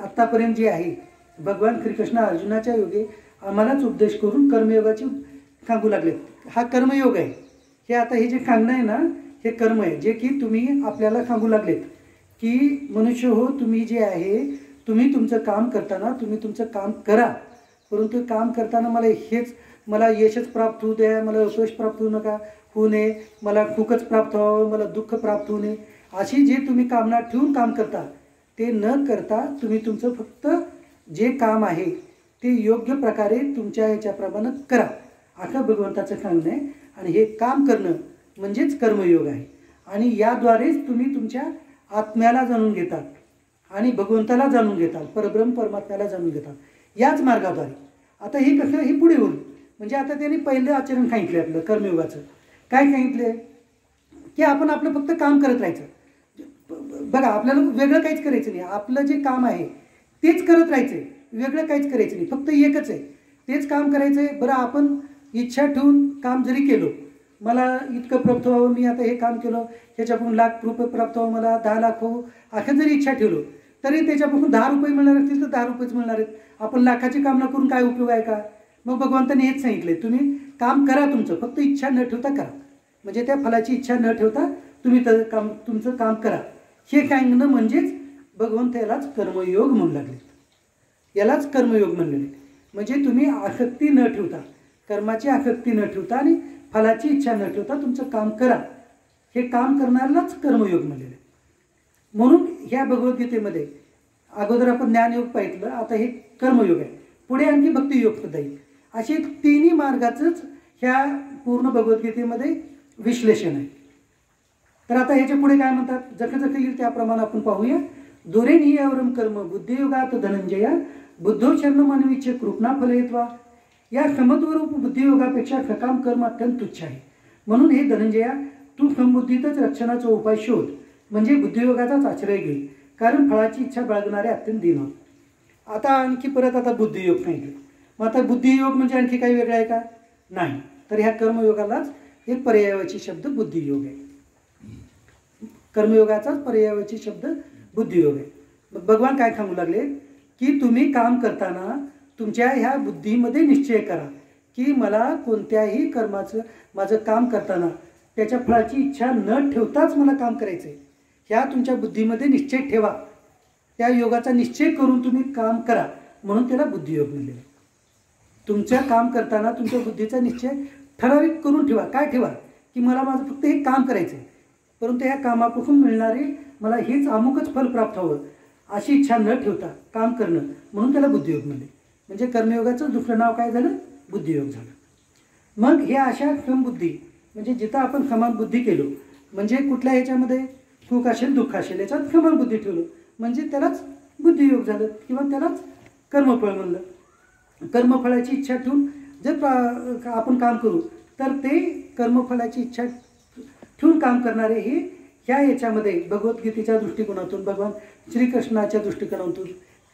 आत्तापर्यंत जे आहे भगवान श्रीकृष्ण अर्जुनाच्या योगे आम्हालाच उपदेश करून कर्मयोगाची सांगू लागलेत. हा कर्मयोग आहे. हे आता हे जे सांगणं आहे ना, हे कर्म आहे जे की तुम्ही आपल्याला सांगू लागलेत की मनुष्य हो, तुम्ही जे आहे तुम्ही तुमचं काम करताना तुम्ही तुमचं काम करा, परंतु काम करताना मला यशच प्राप्त होऊ द्या, मला अपयश प्राप्त होऊ नये, मला सुखच प्राप्त व्हावं, मला दुःख प्राप्त होऊ नये, अशी जे तुम्ही कामना ठेवून काम करता ते न करता तुम्ही तुमचं फक्त जे काम आहे ते योग्य प्रकारे तुमच्या ह्याच्याप्रमाणे करा, असं भगवंताचं सांगणं आहे. आणि हे काम करणं म्हणजेच कर्मयोग आहे. आणि याद्वारेच तुम्ही तुमच्या आत्म्याला जाणून घेतात आणि भगवंताला जाणून घेतात, परब्रह्म परमात्म्याला जाणून घेतात याच मार्गाद्वारे. आता हे कसं? हे पुढे होईल. म्हणजे आता त्यांनी पहिलं आचरण सांगितलं आपलं कर्मयोगाचं. काय सांगितलं? की आपण आपलं फक्त काम करत राहायचं. बघा, आपल्याला वेगळं काहीच करायचं नाही. आपलं जे काम आहे तेच करत राहायचं, वेगळं काहीच करायचं नाही. फक्त एकच आहे, तेच काम करायचं आहे. बरं, आपण इच्छा ठेवून काम जरी केलं, मला इतकं प्राप्त व्हावं, मी आता हे काम केलं, ह्याच्यापासून ₹1,00,000 प्राप्त व्हावं, मला 10 लाख हो, असं जरी इच्छा ठेवलं तरी त्याच्यापासून ₹10 मिळणार असतील तर ₹10 मिळणार आहेत. आपण लाखाची कामना करून काय उपयोग आहे का? मग भगवंताने हेच सांगितलंय, तुम्ही काम करा तुमचं, फक्त इच्छा न ठेवता करा. म्हणजे त्या फलाची इच्छा न ठेवता तुम्ही तुमचं काम करा. हे सांगणं म्हणजेच भगवंत यालाच कर्मयोग म्हणू लागले, यालाच कर्मयोग म्हणलेले. म्हणजे तुम्ही आसक्ती न ठेवता, कर्माची आसक्ती न ठेवता आणि फलाची इच्छा न ठेवता तुमचं काम करा. हे काम करणाऱ्यालाच कर्मयोग म्हणलेले. म्हणून ह्या भगवद्गीतेमध्ये अगोदर आपण ज्ञानयोग पाहिलं, आता हे कर्मयोग आहे. पुढे आणखी भक्तियोग सुद्धा येईल. असे तिन्ही मार्गाचंच ह्या पूर्ण भगवद्गीतेमध्ये विश्लेषण आहे. तर आता ह्याच्या पुढे काय म्हणतात, जख जख येईल त्याप्रमाणे आपण पाहूया. दुरे नियवरम कर्म बुद्धियोगात धनंजया बुद्धो शरण मानवीचे कृपणा फलयत्वा. या समत्वरूप बुद्धियोगापेक्षा सकाम कर्म अत्यंत तुच्छ आहे. म्हणून हे धनंजया, तू समबुद्धीतच रक्षणाचा उपाय शोध, म्हणजे बुद्धियोगाचाच आश्रय घे, कारण फळाची इच्छा बाळगणारे अत्यंत दीन होत. आता आणखी परत आता बुद्धियोग सांगितलं. मग आता बुद्धियोग म्हणजे आणखी काही वेगळं आहे का? नाही. तर ह्या कर्मयोगालाच एक पर्यायवाची शब्द बुद्धियोग आहे. कर्मयोगाचाच पर्यायवाची शब्द बुद्धियोग आहे. मग भगवान काय सांगू लागले की तुम्ही काम करताना तुमच्या ह्या बुद्धीमध्ये निश्चय करा की मला कोणत्याही कर्माचं, माझं काम करताना त्याच्या फळाची इच्छा न ठेवताच मला काम करायचं आहे. ह्या तुमच्या बुद्धीमध्ये निश्चय ठेवा. त्या योगाचा निश्चय करून तुम्ही काम करा, म्हणून त्याला बुद्धियोग म्हणले. तुमचं काम करताना तुमच्या बुद्धीचा निश्चय ठराविक करून ठेवा. काय ठेवा की मला माझं फक्त हे काम करायचं आहे, परंतु ह्या कामापासून मिळणारे मला हेच अमुकच फल प्राप्त व्हावं अशी इच्छा न ठेवता काम करणं, म्हणून त्याला बुद्धियोग म्हणले. म्हणजे कर्मयोगाचं दुसरं नाव काय झालं? बुद्धियोग झालं. मग ह्या अशा समबुद्धी, म्हणजे जिथं आपण समान बुद्धी केलो, म्हणजे कुठल्या ह्याच्यामध्ये सुख असेल दुःख असेल याच्यात समान बुद्धी ठेवलो, म्हणजे त्यालाच बुद्धियोग झालं किंवा त्यालाच कर्मफळ म्हणलं. कर्मफळाची इच्छा ठेवून जर आपण काम करू तर ते कर्मफळाची इच्छा ठेवून काम करणारे हे ह्या याच्यामध्ये भगवद्गीतेच्या दृष्टिकोनातून, भगवान श्रीकृष्णाच्या दृष्टिकोनातून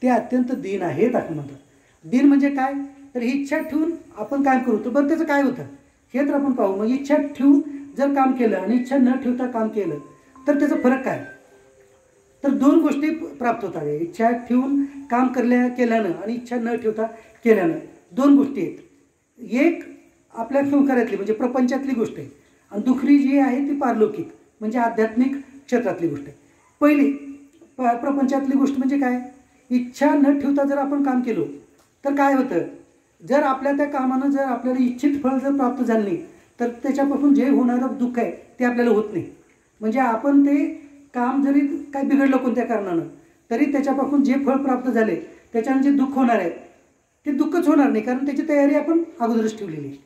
ते अत्यंत दीन आहेत असं म्हणतात. दीन म्हणजे काय? तर ही इच्छा ठेवून आपण काम करू तर बरं त्याचं काय होतं हे तर आपण पाहू. मग इच्छा ठेवून जर काम केलं आणि इच्छा न ठेवता काम केलं तर त्याचा फरक काय? तर दोन गोष्टी प्राप्त होतात. इच्छा ठेवून काम केल्यानं आणि इच्छा न ठेवता केल्यानं दोन गोष्टी आहेत. एक आपल्या संसारातली म्हणजे प्रपंचातली गोष्ट आहे, आणि दुसरी जी आहे ती पारलौकिक म्हणजे आध्यात्मिक क्षेत्रातली गोष्ट आहे. पहिली प्रपंचातली गोष्ट म्हणजे काय? इच्छा न ठेवता जर आपण काम केलो तर काय होतं, जर आपल्या त्या कामानं जर आपल्याला इच्छित फळ जर प्राप्त झालं नाही तर त्याच्यापासून जे होणारं दुःख आहे ते आपल्याला होत नाही. म्हणजे आपण ते काम जरी काय बिघडलं कोणत्या कारणानं तरी त्याच्यापासून जे फळ प्राप्त झाले त्याच्यानं जे दुःख होणार आहे ते दुःखच होणार नाही, कारण त्याची तयारी आपण अगोदरच ठेवलेली आहे.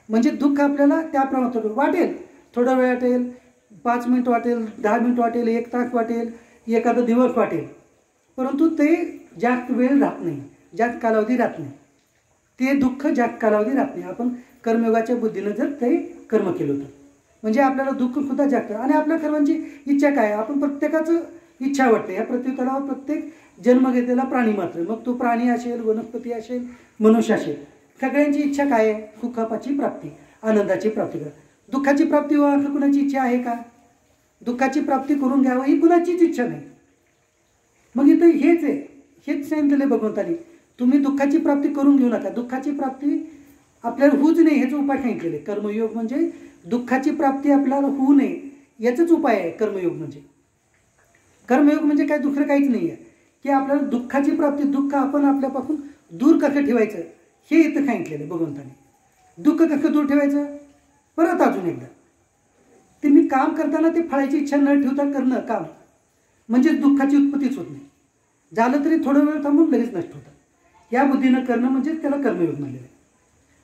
म्हणजे दुःख आपल्याला त्या प्रमाणात वाटेल, थोडा वेळ वाटेल, 5 मिनिट वाटेल, 10 मिनिट वाटेल, 1 तास वाटेल, एखादा दिवस वाटेल, परंतु ते जास्त वेळ राहत नाही, जास्त कालावधी राहत नाही. ते दुःख जास्त कालावधी राहत नाही. आपण कर्मयोगाच्या बुद्धीनं जर ते कर्म केलं होतं म्हणजे आपल्याला दुःख सुद्धा जास्त. आणि आपल्या सर्वांची इच्छा काय? आपण प्रत्येकाचं इच्छा वाटते. ह्या पृथ्वीतलावर प्रत्येक जन्म घेतलेला प्राणी मात्र, मग तो प्राणी असेल, वनस्पती असेल, मनुष्य असेल, सगळ्यांची इच्छा काय आहे? सुखाची प्राप्ती, आनंदाची प्राप्ती करा. दुःखाची प्राप्ती व्हावं असं कुणाची इच्छा आहे का? दुःखाची प्राप्ती करून घ्यावं ही कुणाचीच इच्छा नाही. मग इथं हेच आहे, हेच सांगितलेलं भगवंतानी, तुम्ही दुःखाची प्राप्ती करून घेऊ नका. दुःखाची प्राप्ती आपल्याला होऊच नाही ह्याचा उपाय सांगितलेले. कर्मयोग म्हणजे दुःखाची प्राप्ती आपल्याला होऊ नये याचाच उपाय आहे कर्मयोग म्हणजे. कर्मयोग म्हणजे काय दुसरं काहीच नाही आहे की आपल्याला दुःखाची प्राप्ती, दुःख आपण आपल्यापासून दूर कसं ठेवायचं हे इथं सांगितलेलं भगवंताने. दुःख कसं दूर ठेवायचं? परत अजून एकदा ते मी काम करताना ते फळाची इच्छा न ठेवता करणं काम म्हणजे दुःखाची उत्पत्तीच होत नाही. झालं तरी थोडा वेळ थांबून लगेच नष्ट होतं. या बुद्धीनं करणं म्हणजे त्याला कर्मयोग म्हणलेलं आहे.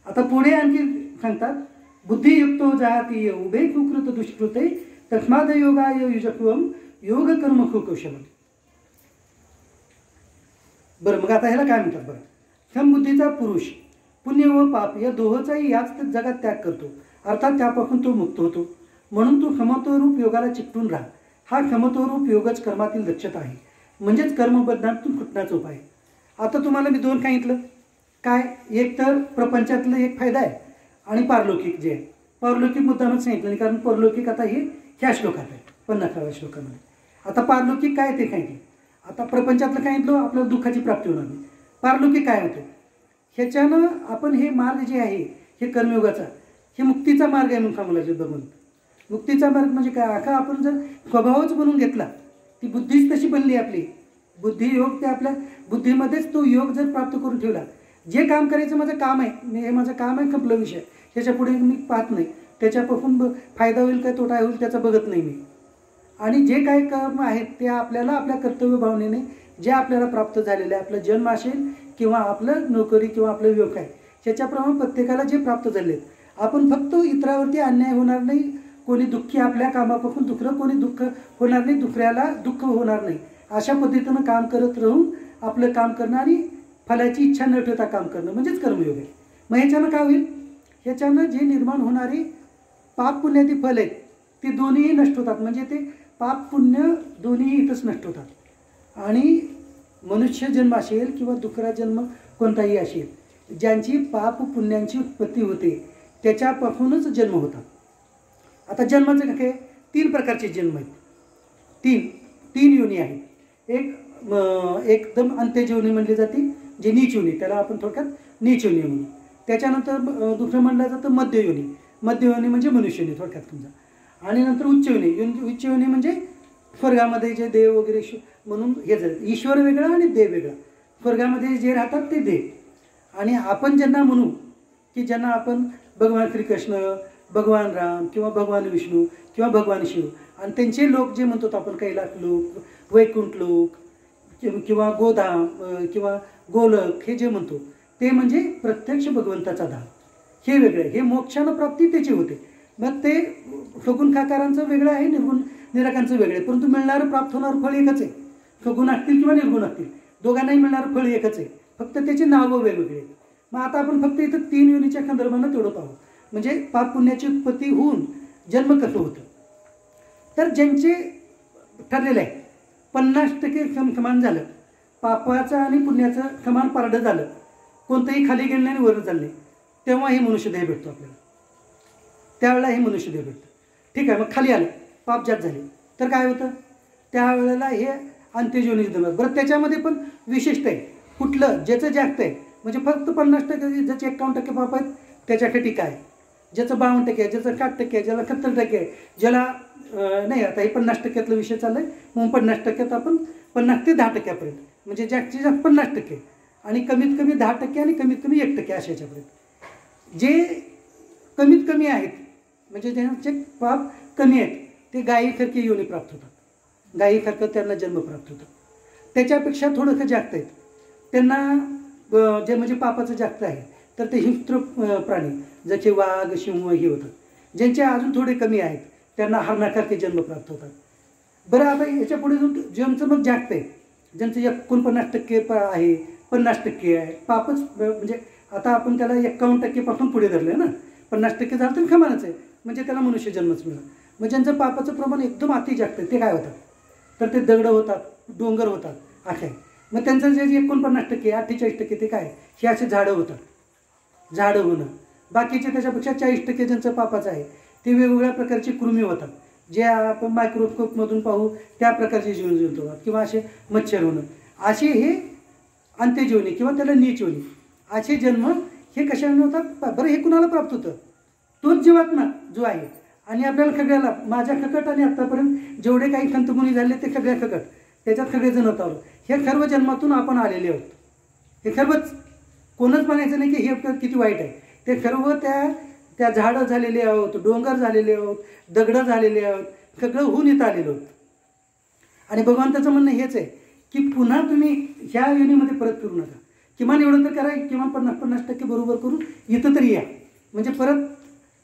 आता पुढे आणखी सांगतात, बुद्धियुक्तो जाती उभे सुकृत दुष्कृते तस्माद योगाय युजत्वम योग कर्म कौशलम. बरं, मग आता ह्याला काय म्हणतात बरं? समबुद्धीचा पुरुष पुण्य व पाप या दोहोचाही याच जगात त्याग करतो, अर्थात त्यापासून तो मुक्त होतो. म्हणून तो समत्वरूप योगाला चिकटून राहा. हा समत्वरूप योगच कर्मातील दक्षता आहे, म्हणजेच कर्मबंधनातून फुटण्याचा उपाय आहे. आता तुम्हाला मी दोन सांगितलं काय, एक तर प्रपंचातलं एक फायदा आहे आणि पारलौकिक जे आहे. पारलौकिक मुद्दामच सांगितलं नाही, कारण पारलौकिक आता हे ह्या श्लोकात आहे 50व्या श्लोकामध्ये. आता पारलौकिक काय ते सांगितलं. आता प्रपंचातलं सांगितलं आपल्याला दुःखाची प्राप्ती होणार नाही. पारलौकिक काय होतं ह्याच्यानं आपण हे मार्ग जे आहे हे कर्मयोगाचा हे मुक्तीचा मार्ग आहे म्हणून सांगू लागले भगवंत. मुक्तीचा मार्ग म्हणजे काय? आखा आपण जर स्वभावच बनवून घेतला, ती बुद्धीच तशी बनली आपली बुद्धी योग, ते आपल्या बुद्धीमध्येच तो योग जर प्राप्त करून ठेवला, जे काम करायचं माझं काम आहे, मी हे माझं काम आहे संपलं विषय, ह्याच्या पुढे मी पाहत नाही, त्याच्यापासून फायदा होईल काय तोटा होईल त्याचा बघत नाही मी. आणि जे काही कर्म आहेत ते आपल्याला आपल्या कर्तव्य भावनेने जे आपल्याला प्राप्त झालेलं आहे, आपलं जन्म असेल किंवा आपलं नोकरी किंवा आपलं व्यवसाय, ह्याच्याप्रमाणे प्रत्येकाला जे प्राप्त झाले आपण फक्त इतरावरती अन्याय होणार नाही, कोणी दुःखी आपल्या कामापासून कोणी दुःख होणार नाही, दुसऱ्याला दुःख होणार नाही, अशा पद्धतीनं काम करत राहून आपलं काम करणं आणि फलाची इच्छा न ठेवता काम करणं म्हणजेच कर्मयोग आहे. मग ह्याच्यानं काय होईल, ह्याच्यानं जे निर्माण होणारी पाप पुण्याची फल आहेत ते दोन्हीही नष्ट होतात. म्हणजे ते पाप पुण्य दोन्हीही इथंच नष्ट होतात. आणि मनुष्य जन्म असेल किंवा दुसरा जन्म कोणताही असेल, ज्यांची पाप पुण्यांची उत्पत्ती होते त्याच्यापासूनच जन्म होतात. आता जन्माचं काय, 3 प्रकारचे जन्म आहेत. तीन योनी आहेत. एकदम अंत्यजीवनी म्हणली जाते, जे नीच योनी, त्याला आपण थोडक्यात नीच योनी म्हणू. त्याच्यानंतर दुसरं म्हणलं जातं मध्ययोनी. मध्ययोनी म्हणजे मनुष्ययोनी थोडक्यात समजा. आणि नंतर उच्च योनी म्हणजे स्वर्गामध्ये जे देव वगैरे म्हणून हे झालं. ईश्वर वेगळा आणि देव वेगळा. स्वर्गामध्ये जे राहतात ते देव. आणि आपण ज्यांना म्हणू की ज्यांना आपण भगवान श्रीकृष्ण, भगवान राम किंवा भगवान विष्णू किंवा भगवान शिव आणि त्यांचे लोक जे म्हणतो आपण कैलास लोक, वैकुंठ लोक किंवा गोधाम किंवा गोलक, हे जे म्हणतो ते म्हणजे प्रत्यक्ष भगवंताचा धाम. हे वेगळं आहे. हे मोक्षानं प्राप्ती त्याची होते. मग ते सगुण खाकारांचं वेगळं आहे, निर्गुण निराकांचं वेगळं आहे, परंतु मिळणारं प्राप्त होणारं फळ एकच आहे. सगुण असतील किंवा निर्गुण असतील दोघांनाही मिळणारं फळ एकच आहे, फक्त त्याची नावं वेगवेगळी आहेत. मग आता आपण फक्त इथं 3 योनीच्या संदर्भानं तेवढं पाहू. म्हणजे पाप पुण्याची उत्पत्ती होऊन जन्म कसं होतं. तर ज्यांचे ठरलेलं आहे 50% समान झालं, पापाचं आणि पुण्याचं समान पारडं झालं, कोणतंही खाली गेलं नाही आणि वर चालले, तेव्हा हे मनुष्यदेह भेटतो आपल्याला. त्यावेळेला हे मनुष्यदेह भेटतं. ठीक आहे. मग खाली आलं, पाप जास्त झाले तर काय होतं, त्यावेळेला हे अंत्यजीवनीचं दर्शन. बरं, त्याच्यामध्ये पण विशिष्ट आहे. कुठलं ज्याचं जास्त आहे, म्हणजे फक्त 50%, ज्याचे 51% पाप आहेत त्याच्यासाठी काय, ज्याचं 52% आहे, ज्याचं 60% आहे, ज्याला 70% आहे, ज्याला नाही. आता हे 50%तला विषय चाललाय. मग 50%त आपण 50 ते 10% म्हणजे जास्तीत जास्त 50% आणि कमीत कमी 10% आणि कमीत कमी 1% अशा याच्यापर्यंत. जे कमीत कमी आहेत म्हणजे ज्यांचे पाप कमी आहेत ते गायीसारखी योनी प्राप्त होतात. गायीसारखं त्यांना जन्म प्राप्त होतो. त्याच्यापेक्षा थोडंसं जास्त आहेत त्यांना जे म्हणजे पापाचं जास्त आहे तर ते हिंस्त्र प्राणी जसे वाघ, सिंह हे होतात. ज्यांचे अजून थोडे कमी आहेत त्यांना हरणासारखे जन्म प्राप्त होतात. बरं, आता याच्या पुढे ज्यांचं मग जास्त आहे, ज्यांचं 49% आहे, 50% आहे पापच, म्हणजे आता आपण त्याला 51% पासून पुढे धरलं आहे ना. 50% झालं तर खमानच आहे, म्हणजे त्याला मनुष्य जन्मच मिळाला. मग ज्यांचं पापाचं प्रमाण एकदम अति जास्त आहे ते काय होतात, तर ते दगडं होतात, डोंगर होतात, आहे. मग त्यांचं जे 49%, 48% ते काय, हे असे झाडं होतात. झाडं होणं. बाकीचे त्याच्यापेक्षा 40% ज्यांचं पापाचं आहे ते वेगवेगळ्या प्रकारची कृमी होतात, जे आपण मायक्रोस्कोपमधून पाहू त्या प्रकारचे जीवजंतू होतात, किंवा असे मच्छर होणं. असे हे अंत्यजीवनी किंवा त्याला नीच योनी असे जन्म हे कशाने होतात. बरं, हे कुणाला प्राप्त होतं, तोच जीवात्मा जो आहे. आणि आपल्याला सगळ्याला, माझ्या खकट आणि आतापर्यंत जेवढे काही संतमुनी झाले ते सगळ्या खकट, त्याच्यात सगळेजण होत. हे सर्व जन्मातून आपण आलेले आहोत. हे सर्वच, कोणच म्हणायचं नाही की हे किती वाईट आहे. ते सर्व त्या झाडं झालेले आहोत, डोंगर झालेले आहोत, दगडं झालेले आहोत, सगळं होऊन इथं आलेलो आहोत. आणि भगवंताचं म्हणणं हेच आहे की पुन्हा तुम्ही ह्या योनीमध्ये परत फिरू नका. किमान एवढं तर करा, किमान 50% बरोबर करून इथं तरी या, म्हणजे परत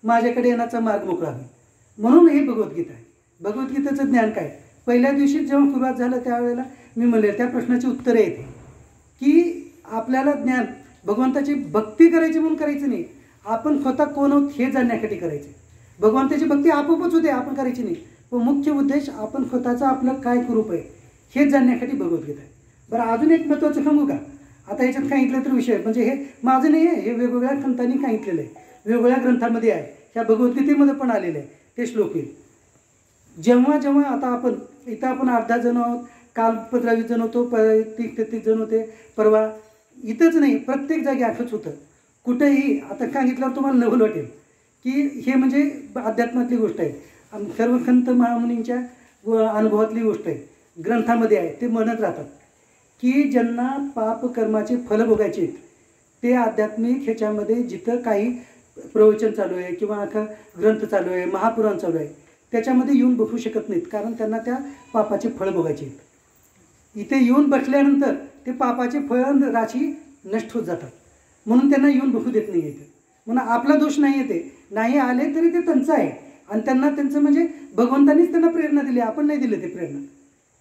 माझ्याकडे येण्याचा मार्ग मोकळा होईल. म्हणून हे भगवद्गीता आहे. भगवद्गीतेचं ज्ञान काय, पहिल्या दिवशी जेव्हा सुरुवात झालं त्यावेळेला मी म्हणले त्या प्रश्नाची उत्तरे येते की आपल्याला ज्ञान भगवंताची भक्ती करायची म्हणून करायची नाही, आपण स्वतः कोण आहोत हे जाणण्यासाठी करायचे. भगवंताची भक्ती आपोआपच होते, आपण करायची नाही. पण मुख्य उद्देश आपण स्वतःचं आपलं काय स्वरूप आहे हे जाणण्यासाठी भगवद्गीता आहे. बरं, अजून एक महत्त्वाचं सांगू का. आता याच्यात सांगितलं तर विषय, म्हणजे हे माझं नाही आहे, हे वेगवेगळ्या संतांनी सांगितलेलं आहे, वेगवेगळ्या ग्रंथांमध्ये आहे, ह्या भगवद्गीतेमध्ये पण आलेलं आहे. ते श्लोक येईल जेव्हा जेव्हा आता आपण इथं आपण 18 जण आहोत, काल 15-20 जण होतो, 30-33 जण होते परवा. इथंच नाही, प्रत्येक जागी असंच होतं. कुठेही आता सांगितल्यावर तुम्हाला नवल वाटेल की हे म्हणजे अध्यात्मातली गोष्ट आहे, सर्व संत महामुनींच्या अनुभवातली गोष्ट आहे, ग्रंथामध्ये आहे. ते म्हणत राहतात की ज्यांना पाप कर्माचे फल भोगायचे आहेत ते आध्यात्मिक ह्याच्यामध्ये जिथं काही प्रवचन चालू आहे किंवा अख्खा ग्रंथ चालू आहे, महापुराण चालू आहे, त्याच्यामध्ये येऊन बसू शकत नाहीत, कारण त्यांना त्या पापाचे फळ भोगायचे आहेत. इथे येऊन बसल्यानंतर ते पापाचे फळ राशी नष्ट होत जातात. म्हणून त्यांना येऊन बघू देत नाही येते. म्हणून आपला दोष नाही येते, नाही आले तरी ते त्यांचं आहे. आणि त्यांना त्यांचं म्हणजे भगवंतानीच त्यांना प्रेरणा दिली, आपण नाही दिले ते प्रेरणा.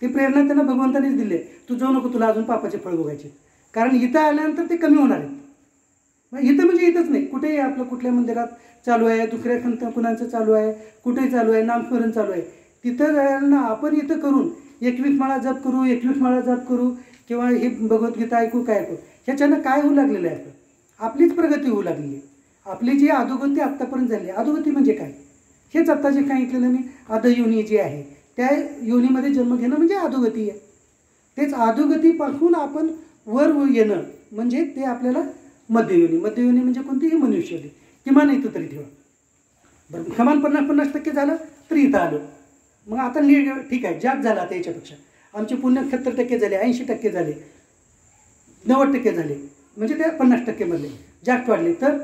ती प्रेरणा त्यांना भगवंतानीच दिली. तू जाऊ नको, तुला अजून पापाचे फळ भोगायचे. कारण इथं आल्यानंतर ते कमी होणार आहेत. इथं म्हणजे इथंच नाही, कुठेही आपलं कुठल्या मंदिरात चालू आहे, दुसऱ्या कुणाचं चालू आहे, कुठेही चालू आहे, नामस्मरण चालू आहे, तिथं जायला आपण इथं करून 21 माळा जप करू, 21 माळा जप करू किंवा ही भगवद्गीता ऐकू, काय ऐकू, ह्याच्यानं काय होऊ लागलेलं आहे? आपलीच प्रगती होऊ लागलेली आहे. आपली जी अधोगती आत्तापर्यंत झाली, अधोगती म्हणजे काय? हेच आत्ता जे सांगितलेलं मी, अधयोनी जी आहे त्या योनीमध्ये जन्म घेणं म्हणजे अधोगती आहे. तेच अधोगतीपासून आपण वर येणं म्हणजे ते आपल्याला मध्ययोनी. मध्ययोनी म्हणजे कोणतीही मनुष्यली, किमान इथं तरी ठेवा. बरं, किमान 50% झालं तरी इथं आलो. मग आता ठीक आहे, जास्त झाला आता याच्यापेक्षा. आमचे पुण्य 70% झाले, 80% झाले, 90% झाले, म्हणजे ते 50% मधले जास्त वाढले. तर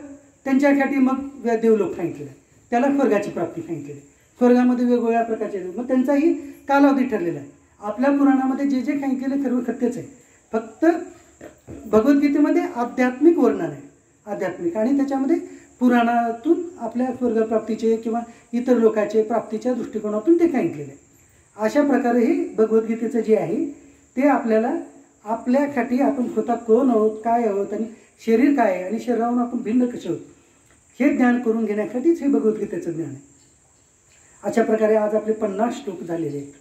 त्यांच्यासाठी मग देवलोक सांगितलेलं आहे, त्याला स्वर्गाची प्राप्ती सांगितलेली. स्वर्गामध्ये वेगवेगळ्या प्रकारचे, मग त्यांचाही कालावधी ठरलेला आहे. आपल्या पुराणामध्ये जे जे सांगितलेलं सर्व सत्यच आहे. फक्त भगवद्गीतेमध्ये आध्यात्मिक वर्णन आहे, आध्यात्मिक, आणि त्याच्यामध्ये पुराणातून आपल्या स्वर्गप्राप्तीचे किंवा इतर लोकांचे प्राप्तीच्या दृष्टिकोनातून ते सांगितलेलं आहे. अशा प्रकारे हे भगवद्गीतेचं जे आहे ते आपल्याला आपल्यासाठी आपण स्वतः कोण आहोत, काय आहोत आणि शरीर काय आहे आणि शरीरावरून आपण भिन्न कसे आहोत हे ज्ञान करून घेण्यासाठीच हे भगवद्गीतेचं ज्ञान आहे. अशा प्रकारे आज आपले 50 श्लोक झालेले आहेत,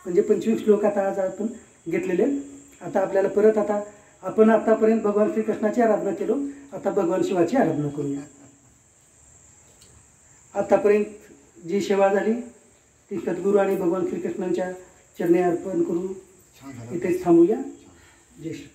म्हणजे 25 श्लोक आता आज आपण घेतलेले आहेत. आता आपल्याला परत आपण आतापर्यंत भगवान श्रीकृष्णाची आराधना केलो, आता भगवान शिवाची आराधना करूया. आतापर्यंत जी सेवा झाली ती सद्गुरू आणि भगवान श्रीकृष्णांच्या चरणी अर्पण करू. इथेच थांबूया. जय श्री.